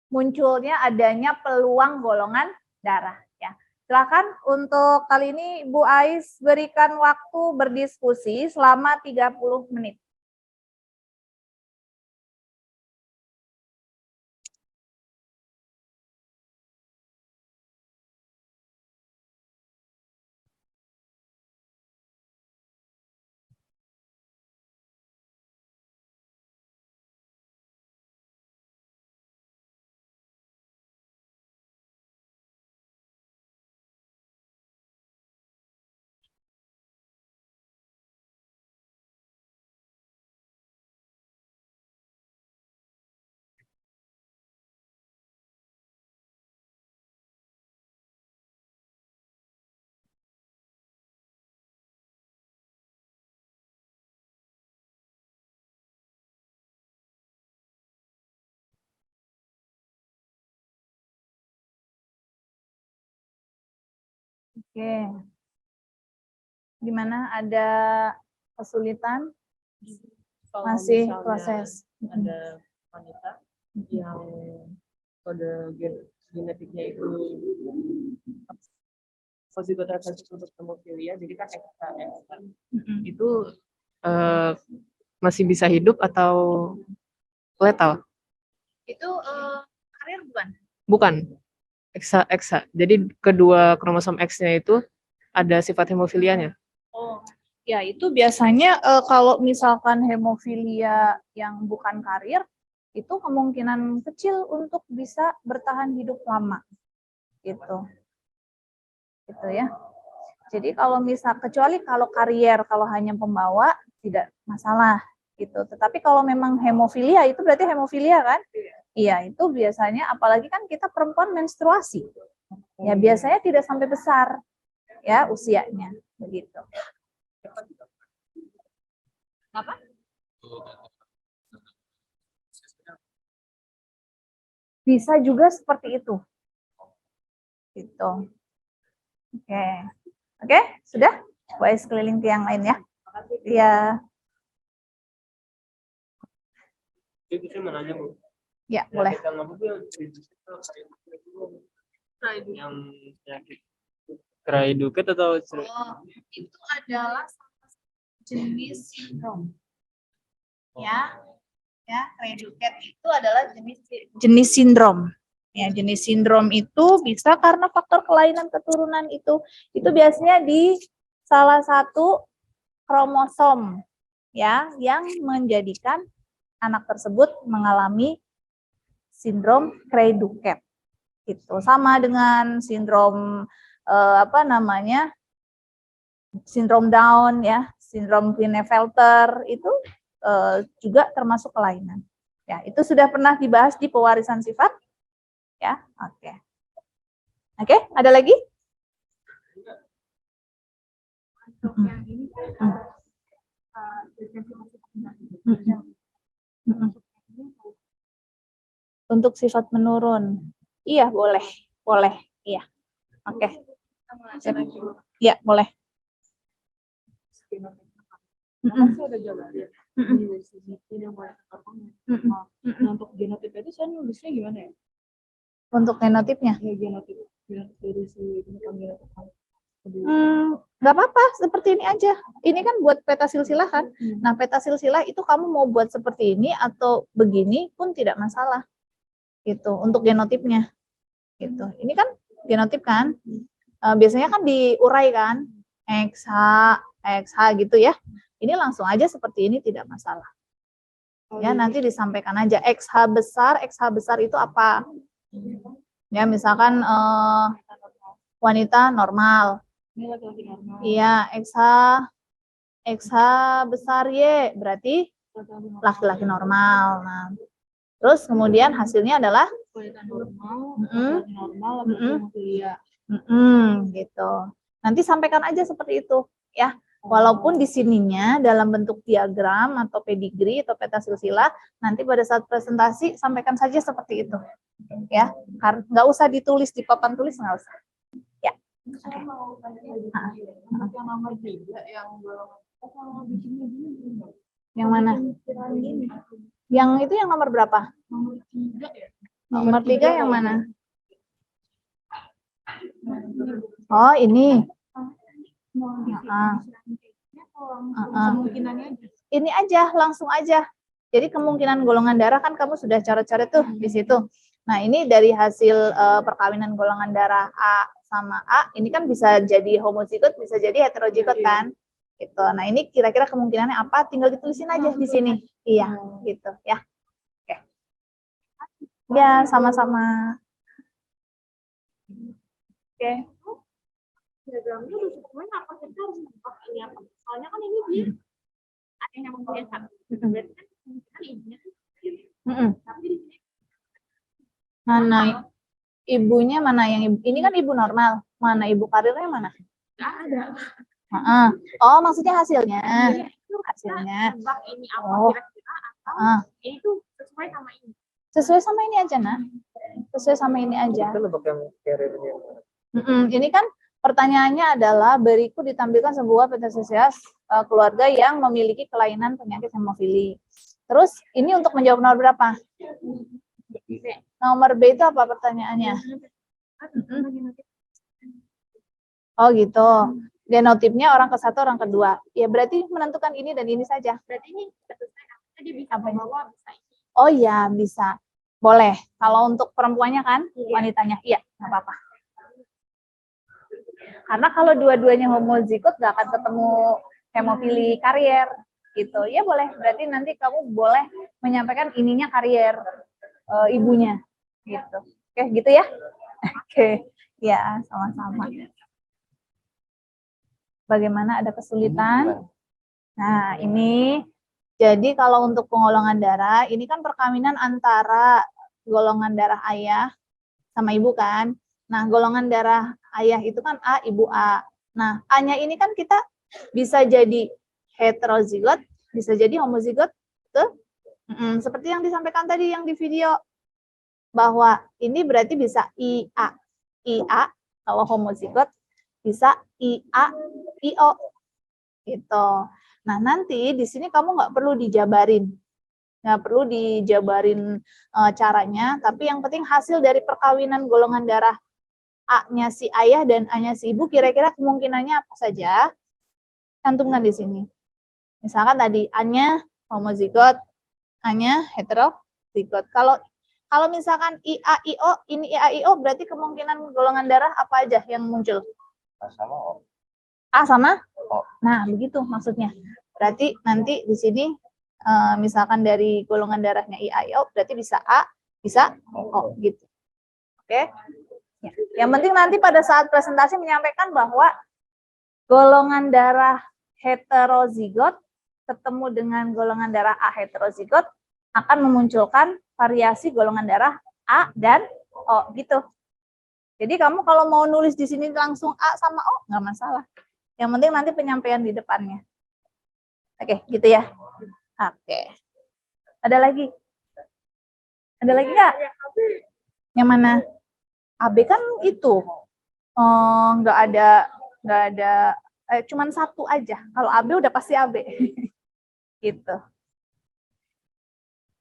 [SPEAKER 1] munculnya adanya peluang golongan darah. Ya, silakan untuk kali ini Bu Ais berikan waktu berdiskusi selama 30 menit. Oke. Gimana, ada kesulitan?
[SPEAKER 4] Kalau
[SPEAKER 1] Masih
[SPEAKER 4] misalnya
[SPEAKER 1] proses.
[SPEAKER 4] ada wanita yang kode genetiknya itu positif tertentu untuk hemofilia, jadi kan XA itu masih bisa hidup atau letal?
[SPEAKER 1] Itu karir bukan?
[SPEAKER 4] Bukan, XA. Jadi kedua kromosom X-nya itu ada sifat hemofilianya.
[SPEAKER 1] Oh, ya itu biasanya kalau misalkan hemofilia yang bukan karir, itu kemungkinan kecil untuk bisa bertahan hidup lama. Gitu ya. Jadi kalau kecuali kalau karier, kalau hanya pembawa tidak masalah gitu. Tetapi kalau memang hemofilia, itu berarti hemofilia kan? Iya, itu biasanya apalagi kan kita perempuan menstruasi. Ya biasanya tidak sampai besar ya usianya begitu. Apa? Bisa juga seperti itu. Gitu. Oke, sudah? Boleh sekeliling ke yang lain ya. Iya.
[SPEAKER 7] Itu saya mau nanya, Bu.
[SPEAKER 1] Ya, boleh.
[SPEAKER 7] Yang penyakit Cray-Duket atau
[SPEAKER 1] Itu adalah jenis sindrom. Ya, Cray-Duket itu adalah jenis sindrom. Ya, jenis sindrom itu bisa karena faktor kelainan keturunan itu biasanya di salah satu kromosom ya yang menjadikan anak tersebut mengalami sindrom Cray-Duket. Itu sama dengan sindrom sindrom Down ya, sindrom Klinefelter itu juga termasuk kelainan. Ya, itu sudah pernah dibahas di pewarisan sifat. Ya, oke, ada lagi? Untuk sifat menurun, iya boleh, iya, oke, iya boleh.
[SPEAKER 4] Untuk genotip itu saya nulisnya gimana ya?
[SPEAKER 1] Untuk genotipnya?
[SPEAKER 4] Ya, genotip dari si genotip.
[SPEAKER 1] Nggak apa-apa, seperti ini aja. Ini kan buat peta silsilah kan. Nah, peta silsilah itu kamu mau buat seperti ini atau begini pun tidak masalah. Gitu, untuk genotipnya. Gitu. Ini kan genotip kan. Biasanya kan diurai kan. XH gitu ya. Ini langsung aja seperti ini tidak masalah. Ya, nanti disampaikan aja XH besar itu apa? Ya, misalkan wanita normal.
[SPEAKER 6] Ini laki-laki normal.
[SPEAKER 1] Iya, XH besar Y berarti laki-laki normal. Nah, terus kemudian hasilnya adalah
[SPEAKER 6] Wanita normal,
[SPEAKER 1] Mm-mm.
[SPEAKER 6] laki-laki normal, laki-laki hemofilia.
[SPEAKER 1] gitu. Nanti sampaikan aja seperti itu, ya. Walaupun di sininya dalam bentuk diagram atau pedigree atau peta silsilah, nanti pada saat presentasi sampaikan saja seperti itu, ya. Nggak usah ditulis di papan tulis, nggak usah. Ya.
[SPEAKER 6] Saya mau tanya lagi. Untuk yang nomor 3 yang golongan di sini dulu.
[SPEAKER 1] Yang mana?
[SPEAKER 6] Ini.
[SPEAKER 1] Yang itu yang nomor berapa?
[SPEAKER 6] Nomor 3 ya.
[SPEAKER 1] Nomor 3 yang mana? Oh, ini.
[SPEAKER 6] Kemungkinannya aja.
[SPEAKER 1] Ini aja, langsung aja. Jadi kemungkinan golongan darah kan kamu sudah coret-coret tuh di situ. Nah, ini dari hasil perkawinan golongan darah A sama A, ini kan bisa jadi homozigot, bisa jadi heterozigot kan? Gitu. Nah, ini kira-kira kemungkinannya apa? Tinggal ditulisin aja di sini. Iya, gitu ya. Oke. Ya, sama-sama. Oke.
[SPEAKER 6] Diagramnya udah semuanya apa kita harus membuat ini apa? Soalnya kan ini dia ada yang mempunyai satu. Berarti kan ibunya tapi di sini
[SPEAKER 1] Mana ibunya mana yang ini kan ibu normal, mana ibu karirnya mana?
[SPEAKER 6] nggak ada.
[SPEAKER 1] Oh, maksudnya hasilnya. Hasilnya.
[SPEAKER 6] Tebak ini apa
[SPEAKER 1] Oh.
[SPEAKER 6] kira-kira atau ini tuh sesuai sama ini.
[SPEAKER 1] Sesuai sama ini aja, Nak. Sesuai sama ini aja.
[SPEAKER 8] Itu untuk yang carrier-nya.
[SPEAKER 1] Ini kan pertanyaannya adalah berikut ditampilkan sebuah petasias keluarga yang memiliki kelainan penyakit hemofili. Terus ini untuk menjawab nomor berapa? Nomor B itu apa pertanyaannya? Oh gitu. Genotipnya orang ke-1, orang kedua. Ya berarti menentukan ini dan ini saja.
[SPEAKER 6] Berarti ini dia bisa membawa bisa ini.
[SPEAKER 1] Oh iya bisa. Boleh. Kalau untuk perempuannya kan, wanitanya. Iya, nggak apa-apa. Karena kalau dua-duanya homozigot nggak akan ketemu hemofili karier gitu. Ya boleh. Berarti nanti kamu boleh menyampaikan ininya karier ibunya gitu. Oke, gitu ya. Oke. Ya, sama-sama. Bagaimana, ada kesulitan? Nah, ini jadi kalau untuk penggolongan darah, ini kan perkawinan antara golongan darah ayah sama ibu kan. Nah, golongan darah ayah itu kan A, ibu A. Nah, A-nya ini kan kita bisa jadi heterozigot, bisa jadi homozigot. Tuh. Seperti yang disampaikan tadi yang di video, bahwa ini berarti bisa IA. IA, kalau homozigot, bisa IA, IO. Gitu. Nah, nanti di sini kamu nggak perlu dijabarin. Nggak perlu dijabarin caranya, tapi yang penting hasil dari perkawinan golongan darah A-nya si ayah dan A-nya si ibu, kira-kira kemungkinannya apa saja? Cantumkan di sini. Misalkan tadi A-nya homozigot, A-nya heterozigot. Kalau misalkan IA, IO, ini IA, IO, berarti kemungkinan golongan darah apa aja yang muncul? A sama O. Nah, begitu maksudnya. Berarti nanti di sini misalkan dari golongan darahnya IAIO berarti bisa A, bisa O gitu. Oke. Ya. Yang penting nanti pada saat presentasi menyampaikan bahwa golongan darah heterozigot ketemu dengan golongan darah A heterozigot akan memunculkan variasi golongan darah A dan O gitu. Jadi kamu kalau mau nulis di sini langsung A sama O nggak masalah. Yang penting nanti penyampaian di depannya. Oke, gitu ya. Oke. Ada lagi? Ada lagi nggak? Yang mana? AB kan itu. Nggak ada. Cuman satu aja. Kalau AB udah pasti AB. Gitu.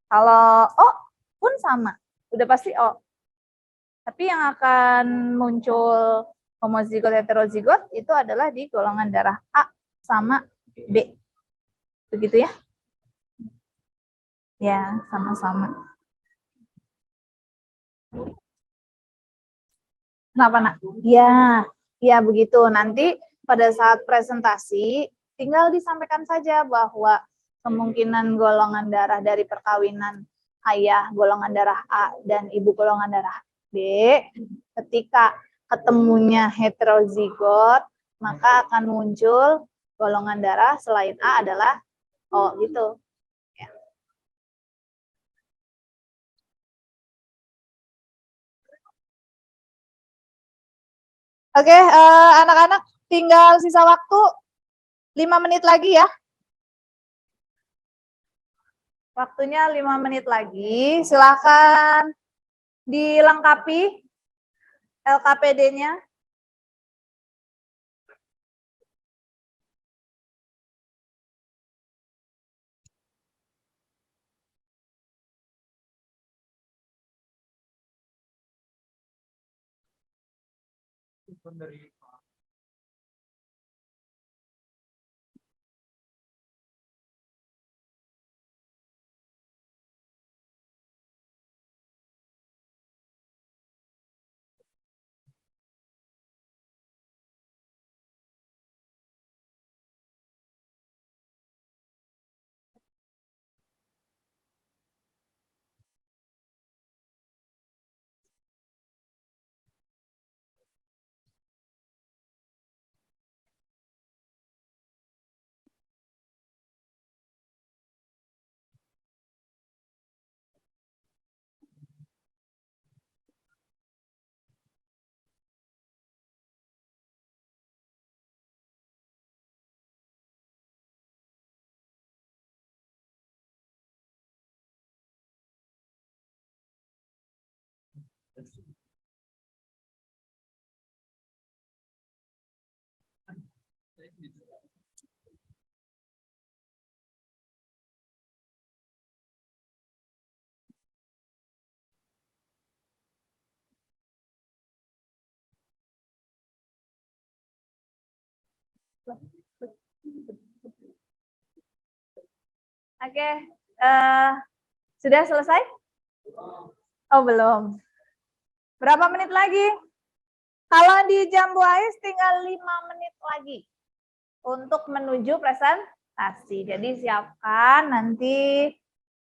[SPEAKER 1] Kalau O pun sama. Udah pasti O. Tapi yang akan muncul Homozigot heterozigot itu adalah di golongan darah A sama B. Begitu ya? Ya, sama-sama. Kenapa, Nak? Ya, ya begitu. Nanti pada saat presentasi tinggal disampaikan saja bahwa kemungkinan golongan darah dari perkawinan ayah golongan darah A dan ibu golongan darah B ketika ketemunya heterozigot maka akan muncul golongan darah selain A adalah O gitu. Ya. Oke, anak-anak tinggal sisa waktu 5 menit lagi ya. Waktunya 5 menit lagi. Silakan dilengkapi LKPD-nya. Oke, sudah selesai? Oh, belum. Berapa menit lagi? Kalau di Jambu Ais tinggal 5 menit lagi untuk menuju presentasi. Jadi siapkan nanti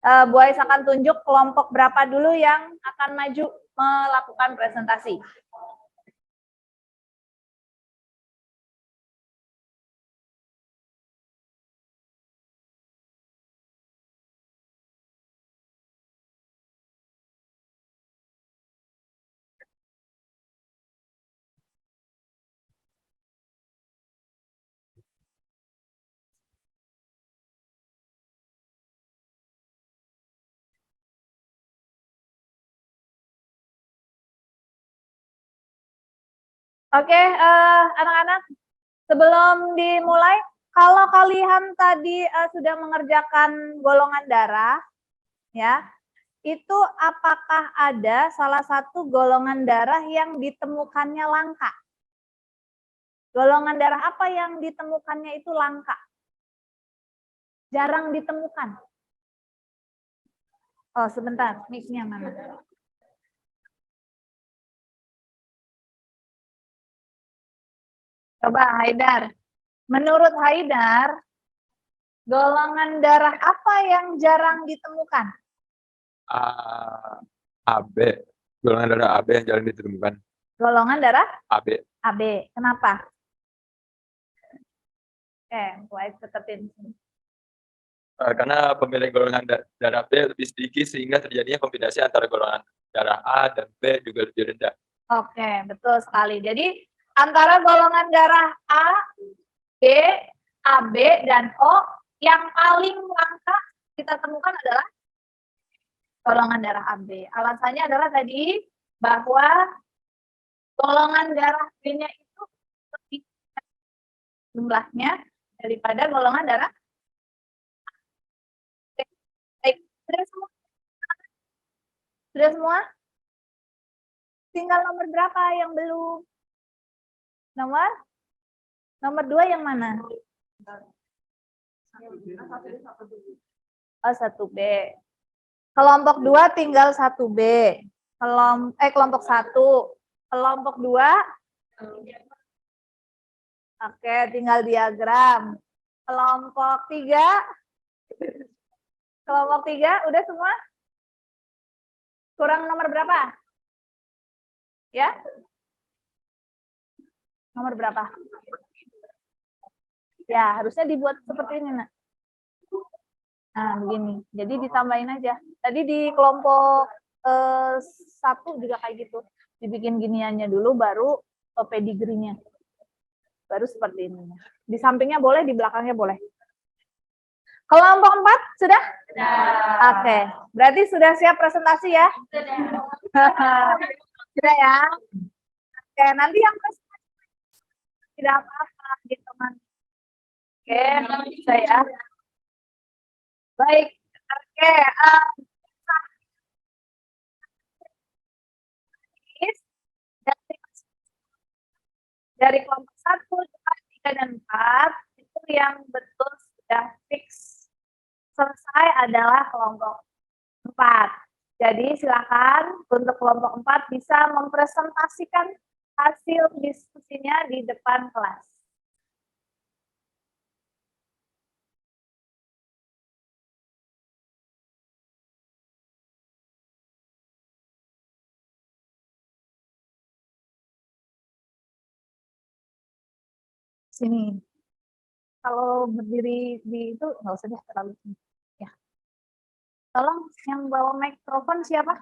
[SPEAKER 1] Bu Ais akan tunjuk kelompok berapa dulu yang akan maju melakukan presentasi. Oke, anak-anak, sebelum dimulai, kalau kalian tadi sudah mengerjakan golongan darah, ya, itu apakah ada salah satu golongan darah yang ditemukannya langka? Golongan darah apa yang ditemukannya itu langka? Jarang ditemukan. Oh, sebentar, mic-nya mana? Coba Haidar. Menurut Haidar, golongan darah apa yang jarang ditemukan?
[SPEAKER 9] AB. Golongan darah AB yang jarang ditemukan.
[SPEAKER 1] Golongan darah?
[SPEAKER 9] AB.
[SPEAKER 1] AB. Kenapa? Baik, tetapin.
[SPEAKER 9] Karena pemilihan golongan darah B lebih sedikit sehingga terjadinya kombinasi antara golongan darah A dan B juga lebih rendah.
[SPEAKER 1] Oke, betul sekali. Jadi antara golongan darah A, B, AB, dan O yang paling langka kita temukan adalah golongan darah AB. Alasannya adalah tadi bahwa golongan darah B-nya itu lebih jumlahnya daripada golongan darah A. Baik, sudah semua? Sudah semua? Tinggal nomor berapa yang belum? Nomor 2 yang mana? Oh, 1B. Kelompok 2 tinggal 1B. Kelompok 1. Kelompok 2. Oke, tinggal diagram. Kelompok 3. Kelompok 3 udah semua? Kurang nomor berapa? Ya? Nomor berapa? Ya, harusnya dibuat seperti ini, Nak. Nah, begini. Jadi ditambahin aja. Tadi di kelompok 1 juga kayak gitu. Dibikin giniannya dulu, baru pedigree-nya. Baru seperti ini. Di sampingnya boleh, di belakangnya boleh. Kelompok 4 sudah? Oke. Berarti sudah siap presentasi ya? Sudah ya? Oke, nanti yang presentasi tidak apa-apa gitu, teman. Oke, bisa ya. Baik. Oke. Dari kelompok 1, 2, 3, dan 4, itu yang betul sudah fix selesai adalah kelompok 4. Jadi silakan untuk kelompok 4 bisa mempresentasikan hasil diskusinya di depan kelas. Sini. Kalau berdiri di itu nggak usah deh terlalu tinggi. Ya. Tolong yang bawa mikrofon siapa?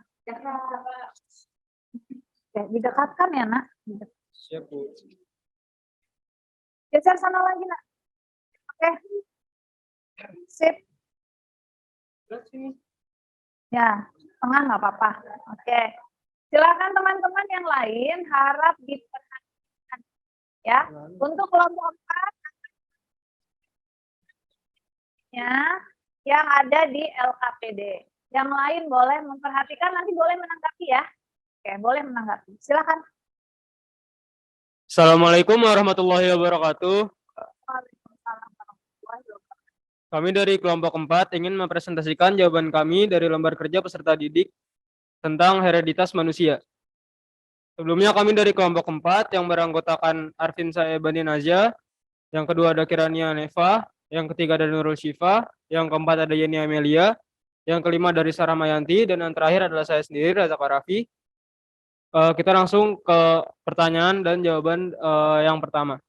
[SPEAKER 1] Oke, didekatkan ya, Nak.
[SPEAKER 7] Siap, Bu.
[SPEAKER 1] Geser sana lagi, Nak. Oke. Sip. Ya, tengah nggak apa-apa. Oke. Silakan teman-teman yang lain harap diperhatikan ya. Untuk kelompok 4 yang ada di LKPD. Yang lain boleh memperhatikan, nanti boleh menanggapi ya. Oke, boleh menanggapi. Silakan.
[SPEAKER 7] Assalamualaikum warahmatullahi wabarakatuh.
[SPEAKER 1] Waalaikumsalam warahmatullahi wabarakatuh.
[SPEAKER 7] Kami dari kelompok 4 ingin mempresentasikan jawaban kami dari lembar kerja peserta didik tentang hereditas manusia. Sebelumnya kami dari kelompok 4 yang beranggotakan Arvin Saebani Nazia, yang kedua ada Kirania Neva, yang ketiga ada Nurul Syifa, yang keempat ada Yeni Amelia, yang kelima dari Sarah Mayanti, dan yang terakhir adalah saya sendiri, Razak Arafi. Kita langsung ke pertanyaan dan jawaban yang pertama.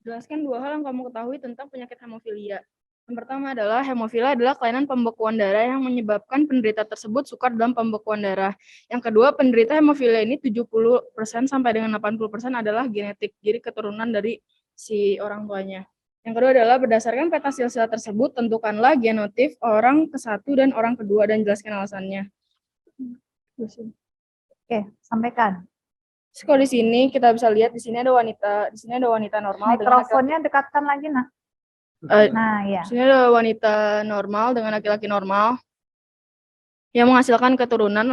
[SPEAKER 10] Jelaskan dua hal yang kamu ketahui tentang penyakit hemofilia. Yang pertama adalah hemofilia adalah kelainan pembekuan darah yang menyebabkan penderita tersebut sukar dalam pembekuan darah. Yang kedua, penderita hemofilia ini 70% sampai dengan 80% adalah genetik, jadi keturunan dari si orang tuanya. Yang kedua adalah berdasarkan peta silsilah tersebut, tentukanlah genotip orang ke-1 dan orang kedua dan jelaskan alasannya.
[SPEAKER 1] Oke, sampaikan.
[SPEAKER 10] Terus kalau di sini kita bisa lihat di sini ada wanita normal.
[SPEAKER 1] Mikrofonnya dekatkan lagi, Nah. Nah, ya.
[SPEAKER 10] Di sini ada wanita normal dengan laki-laki normal yang menghasilkan keturunan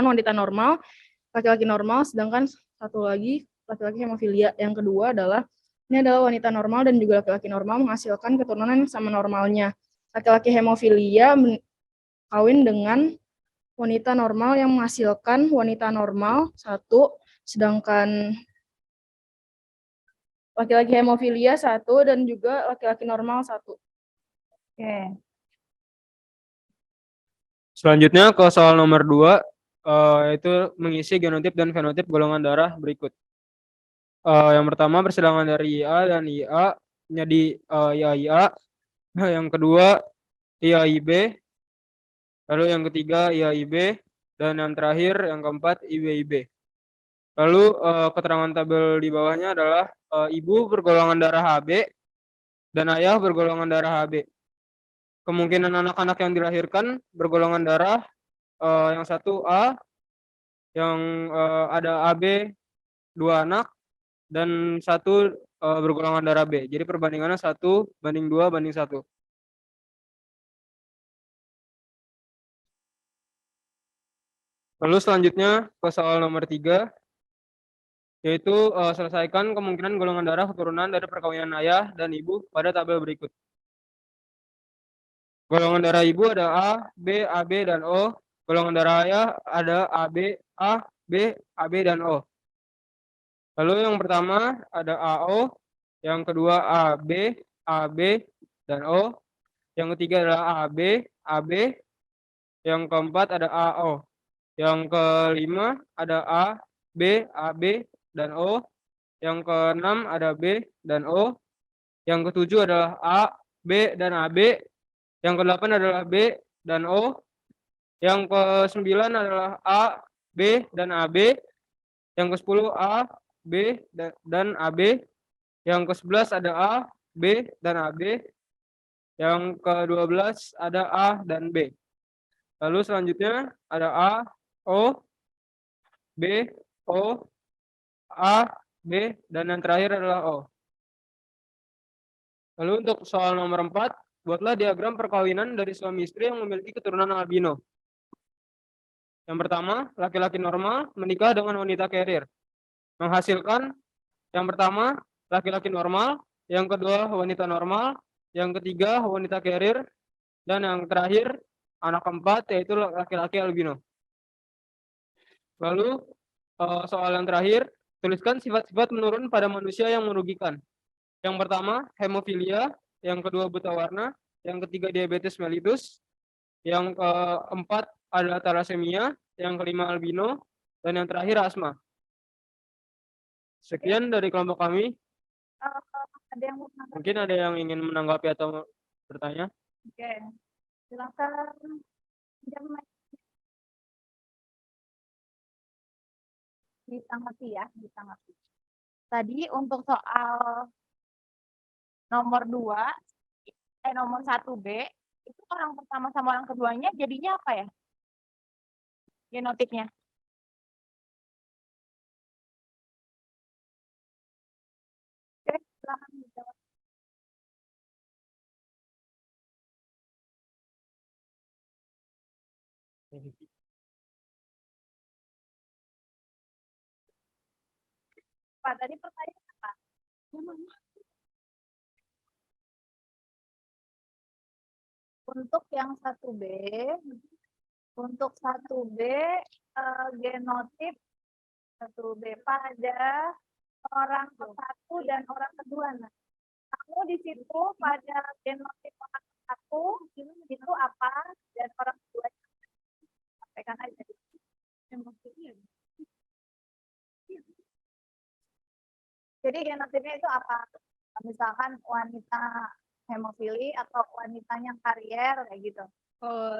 [SPEAKER 10] wanita normal, laki-laki normal, sedangkan satu lagi laki-laki hemofilia. Yang kedua adalah ini adalah wanita normal dan juga laki-laki normal menghasilkan keturunan yang sama normalnya. Laki-laki hemofilia kawin dengan wanita normal yang menghasilkan wanita normal 1, sedangkan laki-laki hemofilia 1 dan juga laki-laki normal 1.
[SPEAKER 1] Oke.
[SPEAKER 7] Selanjutnya ke soal nomor 2, yaitu mengisi genotip dan fenotip golongan darah berikut. Yang pertama persilangan dari IA dan IA menjadi IA. Yang kedua IAIB. Lalu yang ketiga IAIB, dan yang terakhir yang keempat IBIB. Lalu keterangan tabel di bawahnya adalah ibu bergolongan darah AB dan ayah bergolongan darah AB. Kemungkinan anak-anak yang dilahirkan bergolongan darah yang satu A, yang ada AB 2 anak, dan 1 bergolongan darah B. Jadi perbandingannya 1:2:1. Lalu selanjutnya ke soal nomor 3, yaitu selesaikan kemungkinan golongan darah keturunan dari perkawinan ayah dan ibu pada tabel berikut. Golongan darah ibu ada A, B, AB, dan O. Golongan darah ayah ada AB, A, B, AB, dan O. Lalu yang pertama ada AO, yang kedua AB, AB, dan O. Yang ketiga adalah AB, AB. Yang keempat ada AO. Yang kelima ada A, B, AB, dan O. Yang keenam ada B dan O. Yang ketujuh adalah A, B, dan AB. Yang kedelapan adalah B dan O. Yang ke-9 adalah A, B, dan AB. Yang ke-10 A, B, dan AB. Yang ke-11 ada A, B, dan AB. Yang ke-12 ada A dan B. Lalu selanjutnya ada A, O, B, O, A, B, dan yang terakhir adalah O. Lalu untuk soal nomor 4, buatlah diagram perkawinan dari suami istri yang memiliki keturunan albino. Yang pertama, laki-laki normal menikah dengan wanita carrier. Menghasilkan yang pertama, laki-laki normal, yang kedua, wanita normal, yang ketiga, wanita carrier, dan yang terakhir, anak keempat, yaitu laki-laki albino. Lalu, soal yang terakhir, tuliskan sifat-sifat menurun pada manusia yang merugikan. Yang pertama, hemofilia, yang kedua, buta warna, yang ketiga, diabetes mellitus, yang keempat adalah thalassemia, yang kelima albino, dan yang terakhir asma. Sekian dari kelompok kami.
[SPEAKER 1] Ada yang mau menanggapi?
[SPEAKER 7] Mungkin ada yang ingin menanggapi atau bertanya?
[SPEAKER 1] Oke, silakan. Pinjam mic. Ditanggapi ya, ditanggapi. Tadi untuk soal nomor 2, nomor 1B, itu orang pertama sama orang keduanya jadinya apa ya? Genotipnya. Oke, silakan dijawab. Pak, tadi pertanyaan apa? Untuk yang 1B, untuk 1B genotip 1B pada orang ke-1 dan orang kedua. Nah, kamu di situ pada genotip orang ke-1 itu apa dan orang kedua sampaikan aja. Jadi genotipnya itu apa? Misalkan wanita hemofili atau wanitanya karier kayak gitu.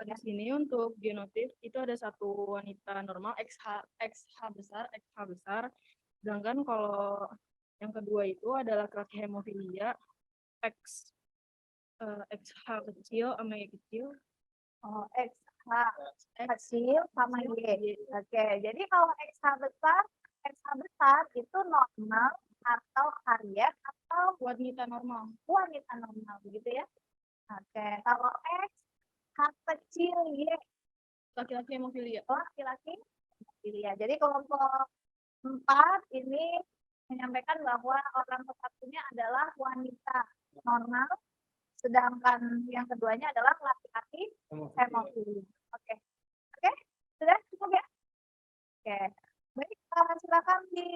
[SPEAKER 10] Di sini untuk genotip itu ada satu wanita normal XH besar. Sedangkan kalau yang kedua itu adalah laki-laki hemofilia XH kecil sama Y kecil.
[SPEAKER 1] Oh, XH kecil sama Y. Oke, jadi kalau XH besar itu normal atau karier atau
[SPEAKER 10] Wanita normal.
[SPEAKER 1] wanita normal begitu ya. Oke, kalau X kecil Y
[SPEAKER 10] Laki-laki hemofilia.
[SPEAKER 1] laki-laki hemofilia. Jadi kelompok 4 ini menyampaikan bahwa orang ke-1-nya adalah wanita normal, sedangkan yang keduanya adalah laki-laki hemofilia. Oke. Oke, sudah cukup ya? Oke. Baik, silakan di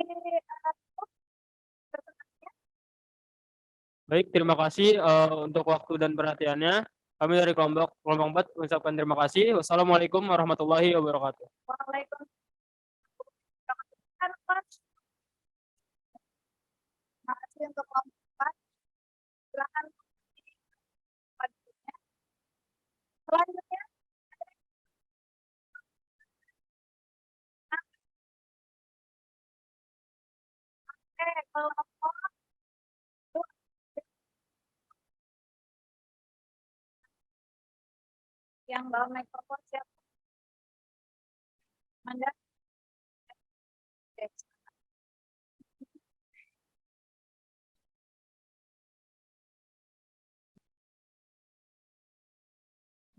[SPEAKER 7] Baik, terima kasih untuk waktu dan perhatiannya. Kami dari kelompok 4 mengucapkan terima kasih. Wassalamualaikum warahmatullahi wabarakatuh.
[SPEAKER 1] Waalaikumsalam. Terima kasih untuk kelompok 4. Silakan. Selanjutnya kelompok yang bawa mikrofon siapa? Anda?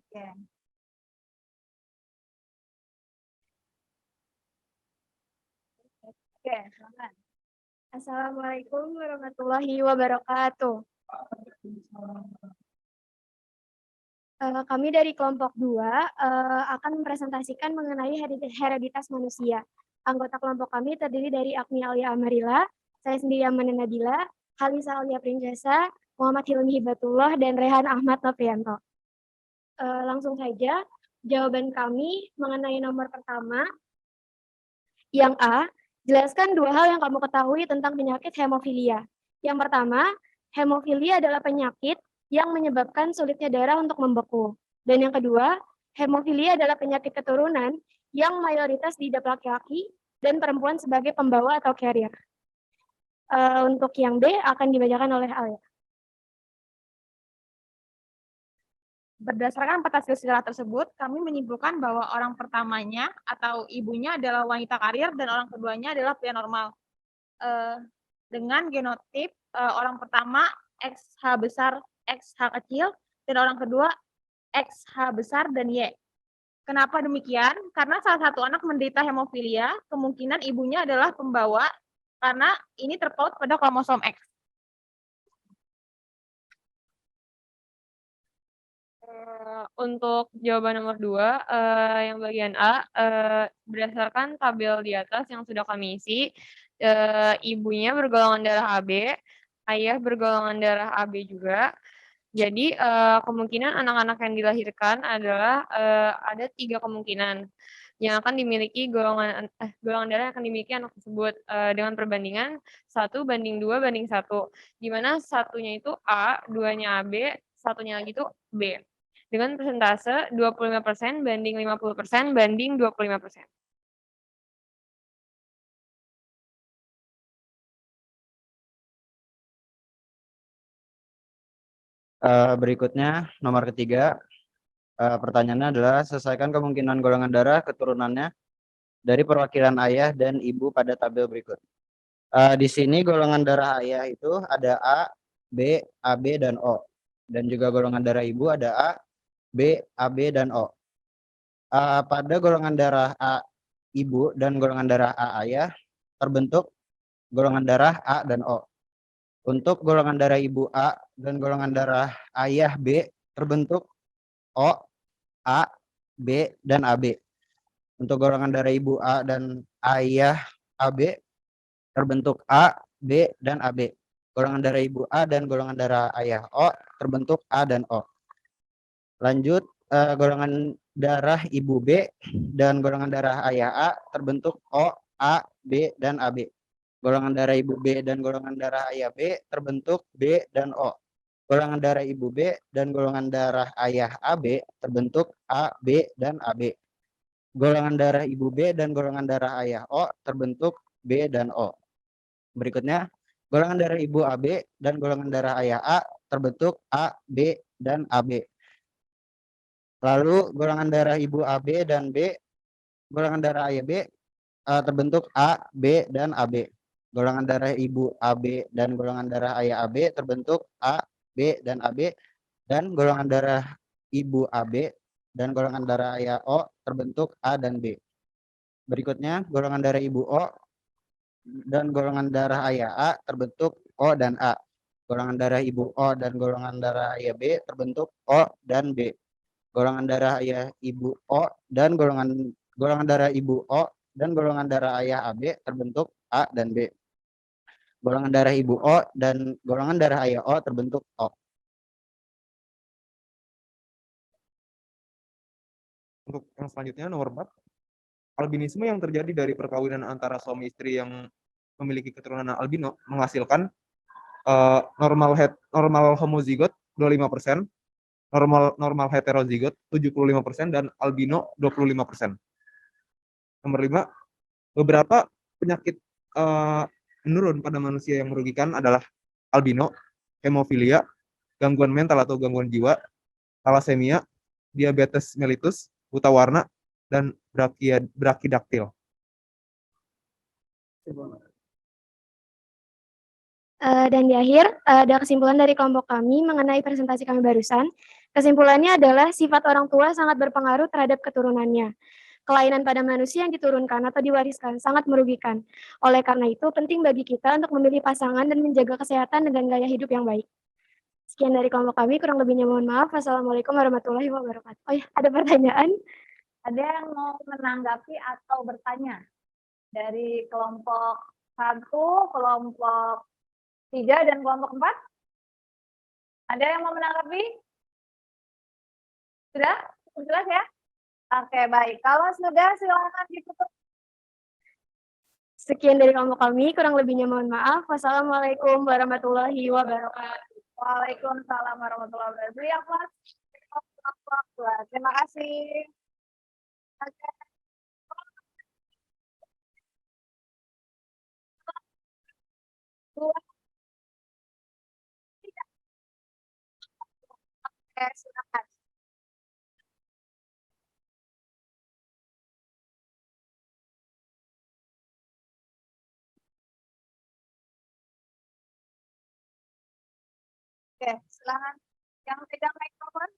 [SPEAKER 1] Oke.
[SPEAKER 11] Oke, silakan. Assalamualaikum warahmatullahi wabarakatuh. Kami dari kelompok 2 akan mempresentasikan mengenai hereditas manusia. Anggota kelompok kami terdiri dari Agni Alia Amarila, saya sendiri Amanda Nabila, Halisa Alia Prinjasa, Muhammad Hilmi Hibatullah, dan Rehan Ahmad Novianto. Langsung saja, jawaban kami mengenai nomor pertama, yang A, jelaskan 2 hal yang kamu ketahui tentang penyakit hemofilia. Yang pertama, hemofilia adalah penyakit yang menyebabkan sulitnya darah untuk membeku. Dan yang kedua, hemofilia adalah penyakit keturunan yang mayoritas diidap laki-laki dan perempuan sebagai pembawa atau carrier. Untuk yang B akan dibacakan oleh Alia.
[SPEAKER 12] Berdasarkan peta silsilah tersebut, kami menyimpulkan bahwa orang pertamanya atau ibunya adalah wanita karier dan orang keduanya adalah pria normal. Dengan genotip orang pertama XH besar, XH kecil, dan orang kedua XH besar dan Y. Kenapa demikian? Karena salah satu anak menderita hemofilia, kemungkinan ibunya adalah pembawa karena ini terpaut pada kromosom X.
[SPEAKER 3] Untuk jawaban nomor 2, yang bagian A, berdasarkan tabel di atas yang sudah kami isi, ibunya bergolongan darah AB, ayah bergolongan darah AB juga. Jadi kemungkinan anak-anak yang dilahirkan adalah ada 3 kemungkinan yang akan dimiliki golongan darah yang akan dimiliki anak tersebut dengan perbandingan 1:2:1, di mana satunya itu A, 2-nya AB, satunya lagi itu B. Dengan persentase 25% banding 50% banding 25%.
[SPEAKER 13] Berikutnya nomor ketiga, pertanyaannya adalah selesaikan kemungkinan golongan darah keturunannya dari perwakilan ayah dan ibu pada tabel berikut. Di sini golongan darah ayah itu ada A, B, AB, dan O. Dan juga golongan darah ibu ada A, B, AB, dan O. Pada golongan darah A ibu dan golongan darah A ayah terbentuk golongan darah A dan O. Untuk golongan darah ibu A dan golongan darah ayah B terbentuk O, A, B, dan AB. Untuk golongan darah ibu A dan ayah AB terbentuk A, B, dan AB. Golongan darah ibu A dan golongan darah ayah O terbentuk A dan O. Lanjut, golongan darah ibu B dan golongan darah ayah A terbentuk O, A, B, dan AB. Golongan darah ibu B dan golongan darah ayah B terbentuk B dan O. Golongan darah ibu B dan golongan darah ayah AB terbentuk A, B, dan AB. Golongan darah ibu B dan golongan darah ayah O terbentuk B dan O. Berikutnya, golongan darah ibu AB dan golongan darah ayah A terbentuk A, B, dan AB. Lalu golongan darah ibu AB dan B, golongan darah ayah B terbentuk A, B, dan AB. Golongan darah ibu AB dan golongan darah ayah AB terbentuk A, B, dan AB. Dan golongan darah ibu AB dan golongan darah ayah O terbentuk A dan B. Berikutnya, golongan darah ibu O dan golongan darah ayah A terbentuk O dan A. Golongan darah ibu O dan golongan darah ayah B terbentuk O dan B. Golongan darah ayah ibu O dan golongan darah ibu O dan golongan darah ayah AB terbentuk A dan B. Golongan darah ibu O dan golongan darah ayah O terbentuk O.
[SPEAKER 8] Untuk yang selanjutnya nomor 4, albinisme yang terjadi dari perkawinan antara suami istri yang memiliki keturunan albino menghasilkan normal homozigot 25%, normal heterozigot 75%, dan albino 25%. Nomor 5, beberapa penyakit menurun pada manusia yang merugikan adalah albino, hemofilia, gangguan mental atau gangguan jiwa, thalassemia, diabetes mellitus, buta warna, dan brakidaktil.
[SPEAKER 11] Dan di akhir, ada kesimpulan dari kelompok kami mengenai presentasi kami barusan. Kesimpulannya adalah sifat orang tua sangat berpengaruh terhadap keturunannya. Kelainan pada manusia yang diturunkan atau diwariskan sangat merugikan. Oleh karena itu, penting bagi kita untuk memilih pasangan dan menjaga kesehatan dengan gaya hidup yang baik. Sekian dari kelompok kami, kurang lebihnya mohon maaf. Wassalamualaikum warahmatullahi wabarakatuh. Oh ya, ada pertanyaan?
[SPEAKER 1] Ada yang mau menanggapi atau bertanya dari kelompok 1, kelompok 3, dan kelompok 4? Ada yang mau menanggapi? Sudah? Cukup jelas ya? Oke, baik. Kalau sudah, silakan ditutup.
[SPEAKER 11] Sekian dari kelompok kami, kurang lebihnya mohon maaf. Wassalamualaikum warahmatullahi wabarakatuh.
[SPEAKER 1] Waalaikumsalam warahmatullahi wabarakatuh. Ya, Mas. Terima kasih. Oke. Dua. Tiga. Oke, silakan. Oke, silakan. Yang pegang mikrofon.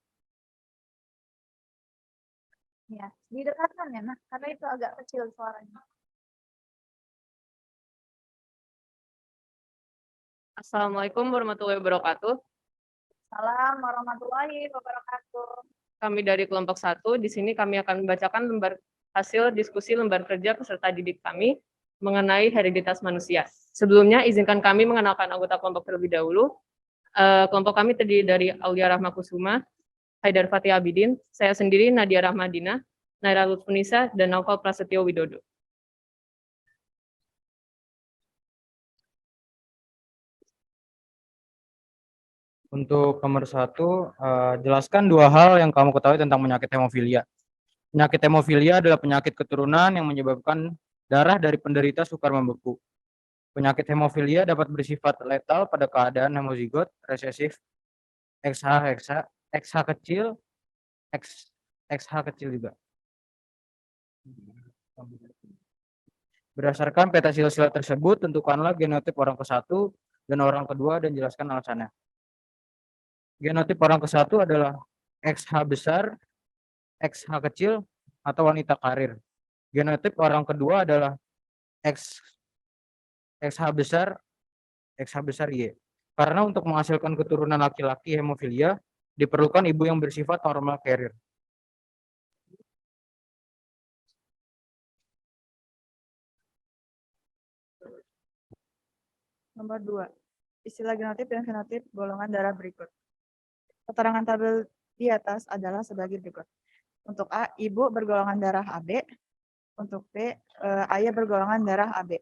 [SPEAKER 1] Ya, didekatkan ya, nah, karena itu agak kecil suaranya.
[SPEAKER 4] Assalamualaikum warahmatullahi wabarakatuh.
[SPEAKER 1] Salam warahmatullahi wabarakatuh.
[SPEAKER 4] Kami dari kelompok 1, di sini kami akan membacakan hasil diskusi lembar kerja peserta didik kami mengenai hereditas manusia. Sebelumnya, izinkan kami mengenalkan anggota kelompok terlebih dahulu. Kelompok kami terdiri dari Aulia Rahma Kusuma, Haidar Fatih Abidin, saya sendiri Nadia Rahmadina, Naira Lutfunisa, dan Naufal Prasetyo Widodo.
[SPEAKER 13] Untuk nomor 1, jelaskan 2 hal yang kamu ketahui tentang penyakit hemofilia. Penyakit hemofilia adalah penyakit keturunan yang menyebabkan darah dari penderita sukar membeku. Penyakit hemofilia dapat bersifat letal pada keadaan hemozigot, resesif, XH kecil, XH kecil juga. Berdasarkan peta silsilah tersebut, tentukanlah genotip orang ke-1 dan orang kedua dan jelaskan alasannya. Genotip orang ke-1 adalah XH besar, XH kecil, atau wanita karir. Genotip orang kedua adalah XH besar Y. Karena untuk menghasilkan keturunan laki-laki hemofilia, diperlukan ibu yang bersifat normal carrier.
[SPEAKER 1] Nomor 2. Istilah genotip dan fenotip golongan darah berikut. Keterangan tabel di atas adalah sebagai berikut. Untuk A, ibu bergolongan darah AB. Untuk B, ayah bergolongan darah AB.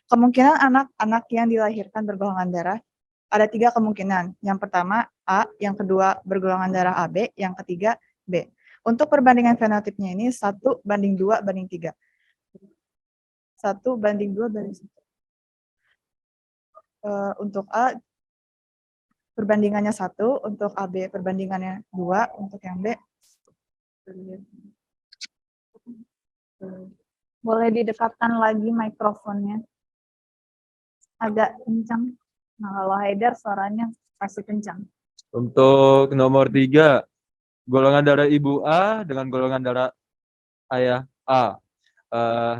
[SPEAKER 1] Kemungkinan anak-anak yang dilahirkan bergolongan darah ada 3 kemungkinan. Yang pertama A, yang kedua bergolongan darah AB, yang ketiga B. Untuk perbandingan fenotipnya ini 1:2:3. 1:2:1. Untuk A perbandingannya 1, untuk AB perbandingannya 2, untuk yang B. Boleh didekatkan lagi mikrofonnya. Agak kencang. Nah, kalau Haidar suaranya pasti kencang.
[SPEAKER 9] Untuk nomor 3, golongan darah ibu A dengan golongan darah ayah A.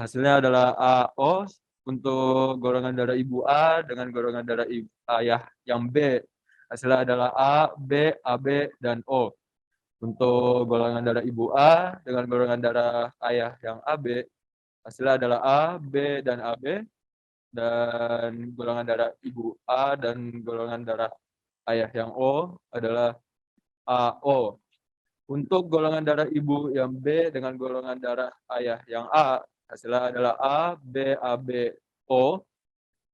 [SPEAKER 9] Hasilnya adalah AO. Untuk golongan darah ibu A dengan golongan darah ayah yang B, hasilnya adalah A, B, AB, dan O. Untuk golongan darah ibu A dengan golongan darah ayah yang AB, hasilnya adalah A, B, dan AB. Dan golongan darah ibu A dan golongan darah ayah yang O adalah AO. Untuk golongan darah ibu yang B dengan golongan darah ayah yang A, hasilnya adalah A, B, AB, O.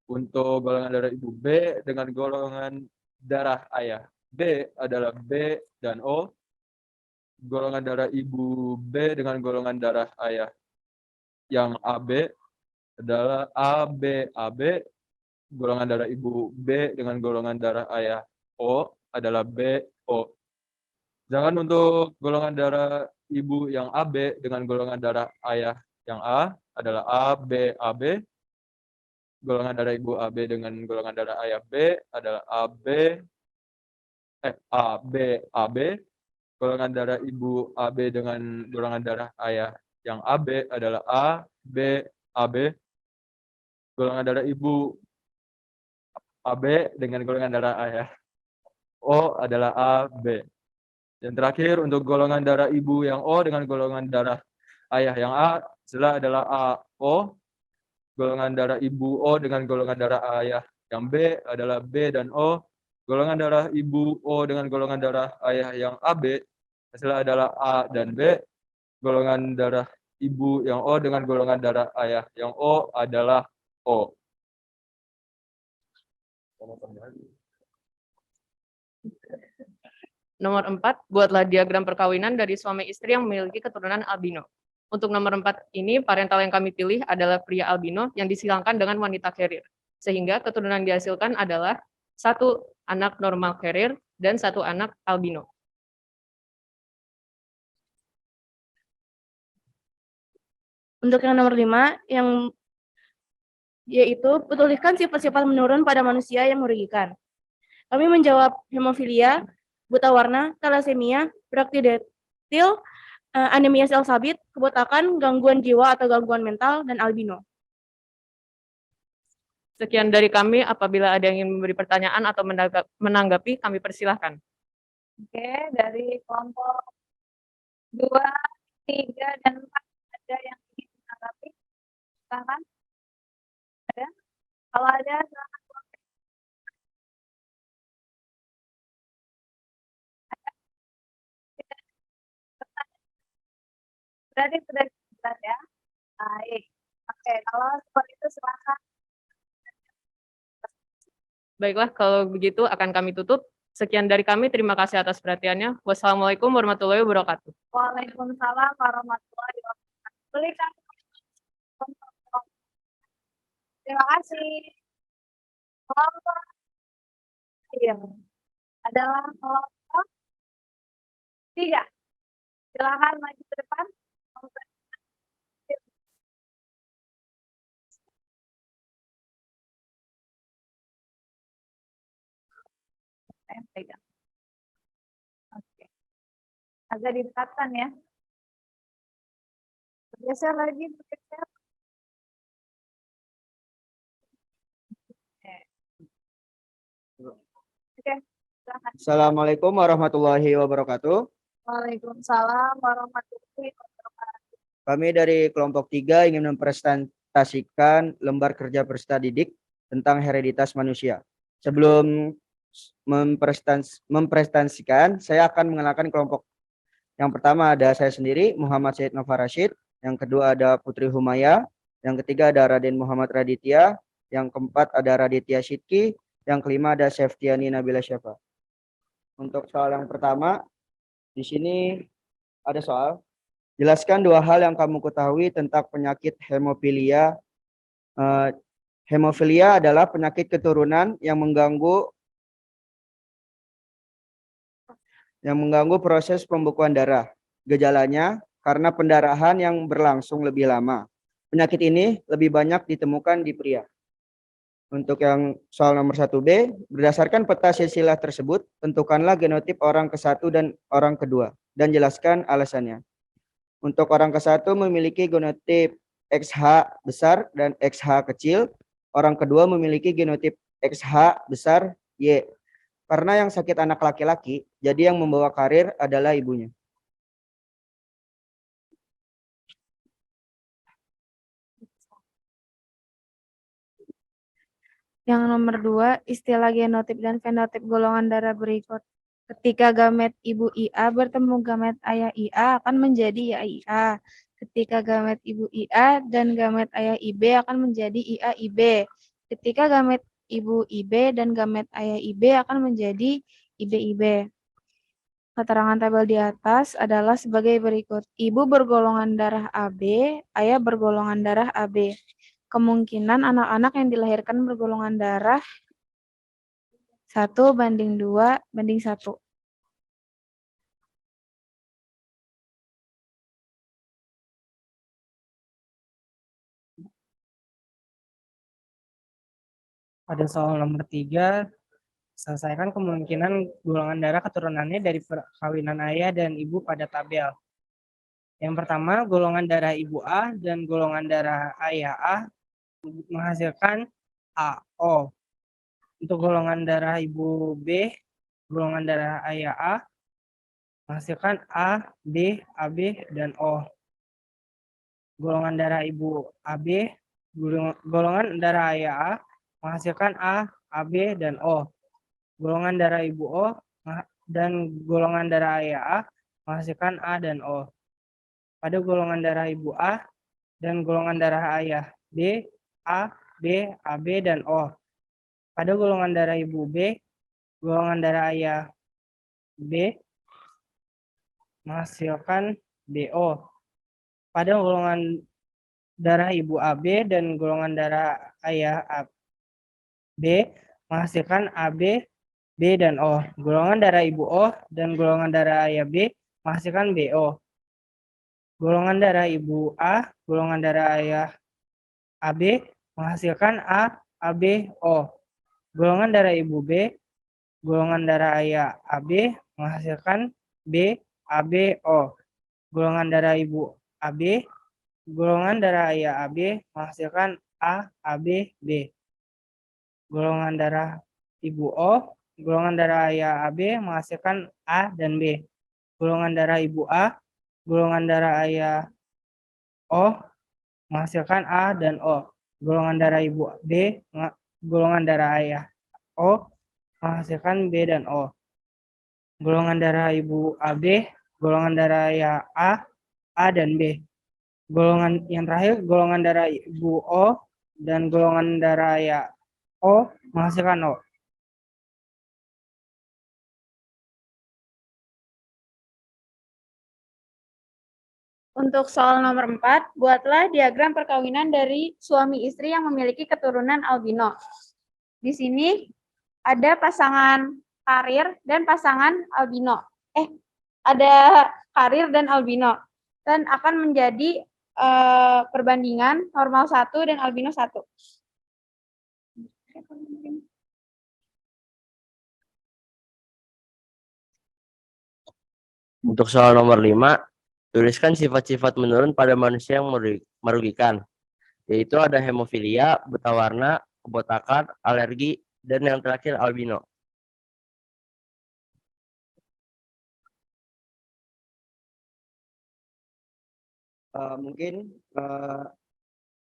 [SPEAKER 9] Untuk golongan darah ibu B dengan golongan darah ayah B adalah B dan O. Golongan darah ibu B dengan golongan darah ayah yang AB adalah A, B, AB. Golongan darah ibu B dengan golongan darah ayah O adalah B, O. Sedangkan untuk golongan darah ibu yang AB dengan golongan darah ayah yang A adalah A, B, AB. Golongan darah ibu AB dengan golongan darah ayah B adalah A, B, AB. Golongan darah ibu AB dengan golongan darah ayah yang AB adalah A, B, AB. Golongan darah ibu AB dengan golongan darah ayah O adalah A, B. Dan terakhir untuk golongan darah ibu yang O dengan golongan darah ayah yang A hasilnya adalah A, O. Golongan darah ibu O dengan golongan darah ayah yang B adalah B dan O. Golongan darah ibu O dengan golongan darah ayah yang AB hasilnya adalah A dan B. Golongan darah ibu yang O dengan golongan darah ayah yang O adalah O.
[SPEAKER 4] Nomor 4, buatlah diagram perkawinan dari suami istri yang memiliki keturunan albino. Untuk nomor 4 ini, parental yang kami pilih adalah pria albino yang disilangkan dengan wanita carrier. Sehingga keturunan yang dihasilkan adalah 1 anak normal carrier dan 1 anak albino.
[SPEAKER 10] Untuk yang nomor 5, yaitu betulkan sifat-sifat menurun pada manusia yang merugikan. Kami menjawab hemofilia, buta warna, thalassemia, brachydactyl, anemia sel sabit, kebotakan, gangguan jiwa atau gangguan mental, dan albino.
[SPEAKER 4] Sekian dari kami. Apabila ada yang ingin memberi pertanyaan atau menanggapi, kami persilahkan.
[SPEAKER 1] Oke, dari kelompok 2, 3, dan 4 ada yang ingin menanggapi? Silakan. Ada? Kalau ada, silakan. Berarti sudah jelas ya. Baik. Oke, kalau seperti itu silakan.
[SPEAKER 4] Baiklah, kalau begitu akan kami tutup. Sekian dari kami. Terima kasih atas perhatiannya. Wassalamualaikum warahmatullahi wabarakatuh.
[SPEAKER 1] Waalaikumsalam warahmatullahi wabarakatuh. Berikan. Terima kasih. Kelompok adalah kelompok 3. Silakan maju ke depan. Pegang. Oke. Agak didekatkan ya. Bergeser lagi, bergeser. Oke. Silakan.
[SPEAKER 13] Assalamualaikum warahmatullahi wabarakatuh.
[SPEAKER 1] Waalaikumsalam warahmatullahi wabarakatuh.
[SPEAKER 13] Kami dari kelompok 3 ingin mempresentasikan lembar kerja peserta didik tentang hereditas manusia. Sebelum mempresentasikan, saya akan mengenalkan kelompok. Yang pertama ada saya sendiri, Muhammad Said Nova Rashid. Yang kedua ada Putri Humaya. Yang ketiga ada Raden Muhammad Raditya. Yang keempat ada Raditya Sidki. Yang kelima ada Seftiani Nabila Syafa. Untuk soal yang pertama, di sini ada soal. Jelaskan 2 hal yang kamu ketahui tentang penyakit hemofilia. Hemofilia adalah penyakit keturunan yang mengganggu proses pembekuan darah. Gejalanya karena pendarahan yang berlangsung lebih lama. Penyakit ini lebih banyak ditemukan di pria. Untuk yang soal nomor 1B, berdasarkan peta silsilah tersebut, tentukanlah genotip orang ke-1 dan orang kedua, dan jelaskan alasannya. Untuk orang ke-1 memiliki genotip XH besar dan XH kecil. Orang kedua memiliki genotip XH besar Y. Karena yang sakit anak laki-laki, jadi yang membawa karir adalah ibunya.
[SPEAKER 10] Yang nomor 2, istilah genotip dan fenotip golongan darah berikut. Ketika gamet ibu IA bertemu gamet ayah IA akan menjadi IA. Ketika gamet ibu IA dan gamet ayah IB akan menjadi IA IB. Ketika gamet ibu IB dan gamet ayah IB akan menjadi IB IB. Keterangan tabel di atas adalah sebagai berikut. Ibu bergolongan darah AB, ayah bergolongan darah AB. Kemungkinan anak-anak yang dilahirkan bergolongan darah 1:2:1.
[SPEAKER 2] Pada soal nomor 3, selesaikan kemungkinan golongan darah keturunannya dari perkawinan ayah dan ibu pada tabel. Yang pertama, golongan darah ibu A dan golongan darah ayah A menghasilkan AO. Untuk golongan darah ibu B, golongan darah ayah A menghasilkan A, B, AB, dan O. Golongan darah ibu AB, golongan darah ayah A menghasilkan A, AB, dan O. Golongan darah ibu O dan golongan darah ayah A menghasilkan A dan O. Pada golongan darah ibu A dan golongan darah ayah B, A, B, AB, dan O. Pada golongan darah ibu B, golongan darah ayah B menghasilkan BO. Pada golongan darah ibu AB dan golongan darah ayah B menghasilkan AB, B, dan O. Golongan darah ibu O dan golongan darah ayah B menghasilkan BO. Golongan darah ibu A, golongan darah ayah AB menghasilkan A, AB, O. Golongan darah ibu B, golongan darah ayah AB menghasilkan B, AB, O. Golongan darah ibu AB, golongan darah ayah AB menghasilkan A, AB, B. Golongan darah ibu O, golongan darah ayah AB menghasilkan A dan B. Golongan darah ibu A, golongan darah ayah O menghasilkan A dan O. Golongan darah ibu B, golongan darah ayah O menghasilkan B dan O. Golongan darah ibu AB, golongan darah ayah A dan B. Golongan yang terakhir, golongan darah ibu O dan golongan darah ayah O menghasilkan O.
[SPEAKER 1] Untuk soal nomor 4, buatlah diagram perkawinan dari suami istri yang memiliki keturunan albino. Di sini ada pasangan karir dan pasangan albino. Ada karir dan albino. Dan akan menjadi perbandingan normal 1 dan albino 1.
[SPEAKER 14] Untuk soal nomor 5, tuliskan sifat-sifat menurun pada manusia yang merugikan, yaitu ada hemofilia, buta warna, kebotakan, alergi, dan yang terakhir albino.
[SPEAKER 13] Mungkin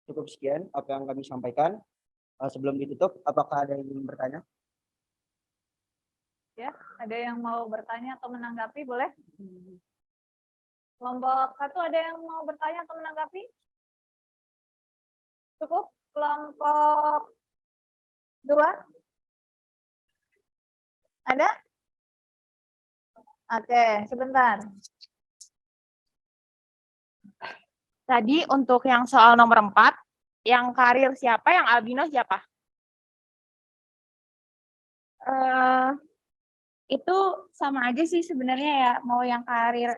[SPEAKER 13] cukup sekian apa yang kami sampaikan. Sebelum ditutup, apakah ada yang ingin bertanya?
[SPEAKER 1] Ya, ada yang mau bertanya atau menanggapi, boleh? Kelompok 1 ada yang mau bertanya atau menanggapi? Cukup? Kelompok 2? Ada? Oke, sebentar.
[SPEAKER 12] Tadi untuk yang soal nomor 4, yang karir siapa, yang albino siapa?
[SPEAKER 1] Itu sama aja sih sebenarnya ya, mau yang karir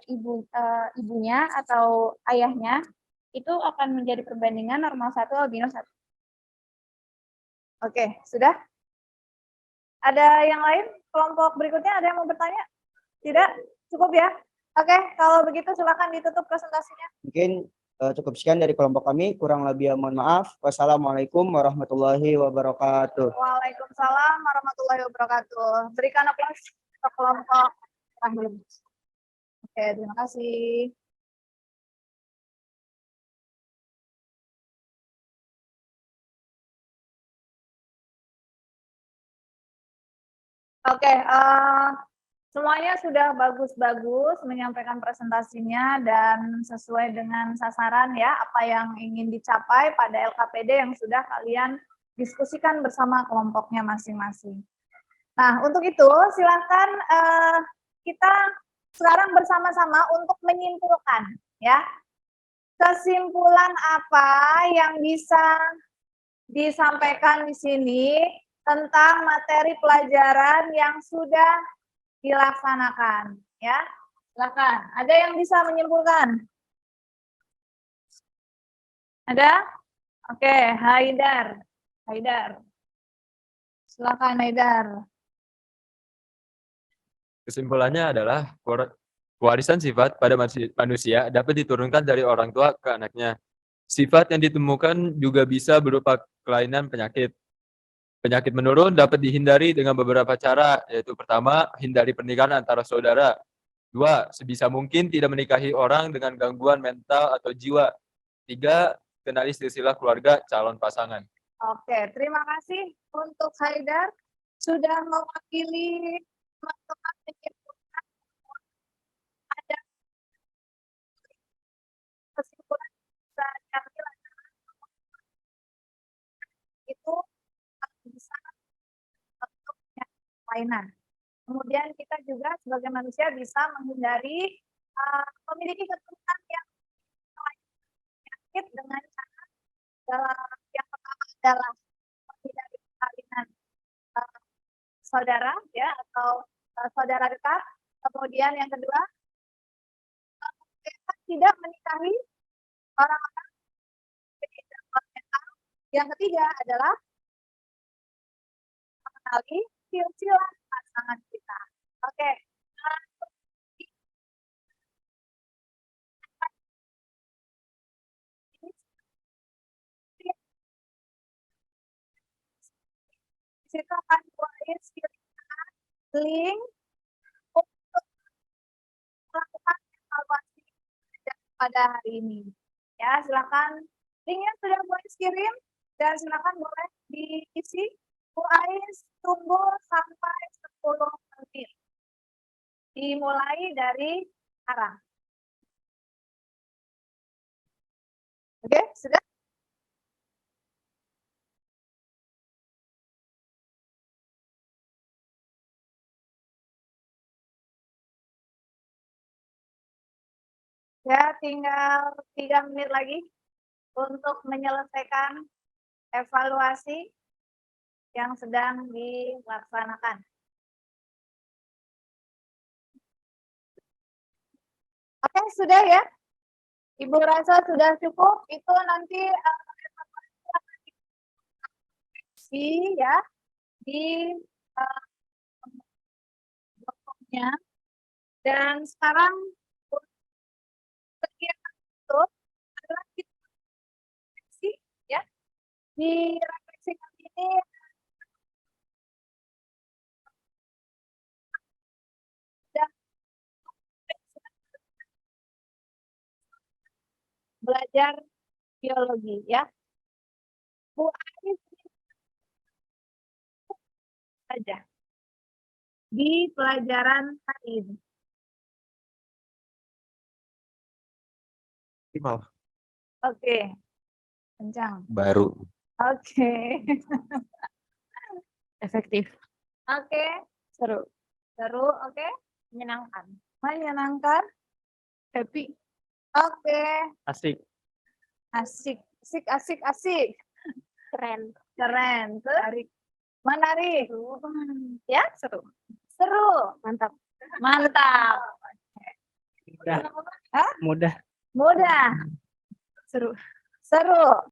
[SPEAKER 1] ibunya atau ayahnya, itu akan menjadi perbandingan normal 1, albino 1. Oke, sudah? Ada yang lain? Kelompok berikutnya ada yang mau bertanya? Tidak? Cukup ya? Oke, kalau begitu silakan ditutup presentasinya.
[SPEAKER 13] Mungkin cukup sekian dari kelompok kami. Kurang lebih mohon maaf. Wassalamualaikum warahmatullahi wabarakatuh.
[SPEAKER 1] Waalaikumsalam warahmatullahi wabarakatuh. Berikan aplaus untuk kelompok terakhir. Oke, terima kasih. Oke, semuanya sudah bagus-bagus menyampaikan presentasinya dan sesuai dengan sasaran ya, apa yang ingin dicapai pada LKPD yang sudah kalian diskusikan bersama kelompoknya masing-masing. Nah, untuk itu silakan kita sekarang bersama-sama untuk menyimpulkan ya. Kesimpulan apa yang bisa disampaikan di sini tentang materi pelajaran yang sudah dilaksanakan ya. Silakan. Ada yang bisa menyimpulkan? Ada? Oke, Haidar. Silakan Haidar.
[SPEAKER 9] Kesimpulannya adalah Pewarisan sifat pada manusia dapat diturunkan dari orang tua ke anaknya. Sifat yang ditemukan juga bisa berupa kelainan penyakit. Penyakit menurun dapat dihindari dengan beberapa cara, yaitu pertama, hindari pernikahan antara saudara. Dua, sebisa mungkin tidak menikahi orang dengan gangguan mental atau jiwa. Tiga, kenali silsilah keluarga calon pasangan.
[SPEAKER 1] Oke, terima kasih untuk Haidar sudah mewakili teman-teman menyimpulkan ada kesimpulan bisa diambil adalah itu bisa untuk kelainan. Kemudian kita juga sebagai manusia bisa menghindari memiliki keturunan yang penyakit dengan cara yang pertama adalah menghindari perkawinan saudara ya atau saudara dekat. Kemudian yang kedua tidak menikahi orang-orang mental. Yang ketiga adalah mengenali silsilah pasangan kita. Oke. Situ akan tulis link untuk melakukan evaluasi pada hari ini. Ya, silakan linknya sudah boleh kirim dan silakan boleh diisi. Bu Ais tunggu sampai 10 menit. Dimulai dari sekarang. Oke, sudah? Ya, tinggal 3 menit lagi untuk menyelesaikan evaluasi yang sedang dilaksanakan. Oke, sudah ya? Ibu rasa sudah cukup. Itu nanti evaluasi ya di dokumnya. Dan sekarang kegiatan itu adalah kita refleksi ya. Di refleksi kali ini belajar biologi ya. Bu Ais saja di pelajaran hari ini.
[SPEAKER 8] Optimal.
[SPEAKER 1] Oke. Kencang.
[SPEAKER 13] Baru.
[SPEAKER 1] Oke.
[SPEAKER 3] Efektif.
[SPEAKER 1] Oke.
[SPEAKER 3] Seru.
[SPEAKER 1] Seru, oke.
[SPEAKER 12] Menyenangkan.
[SPEAKER 1] Menyenangkan.
[SPEAKER 10] Happy.
[SPEAKER 1] Oke.
[SPEAKER 2] Asik.
[SPEAKER 1] Asik. Asik, asik, asik.
[SPEAKER 11] Keren.
[SPEAKER 1] Keren. Menarik. Menarik. Ya, seru. Seru.
[SPEAKER 11] Mantap.
[SPEAKER 1] Mantap.
[SPEAKER 2] Mudah.
[SPEAKER 1] Hah?
[SPEAKER 2] Mudah.
[SPEAKER 1] Mudah.
[SPEAKER 10] Seru.
[SPEAKER 1] Seru.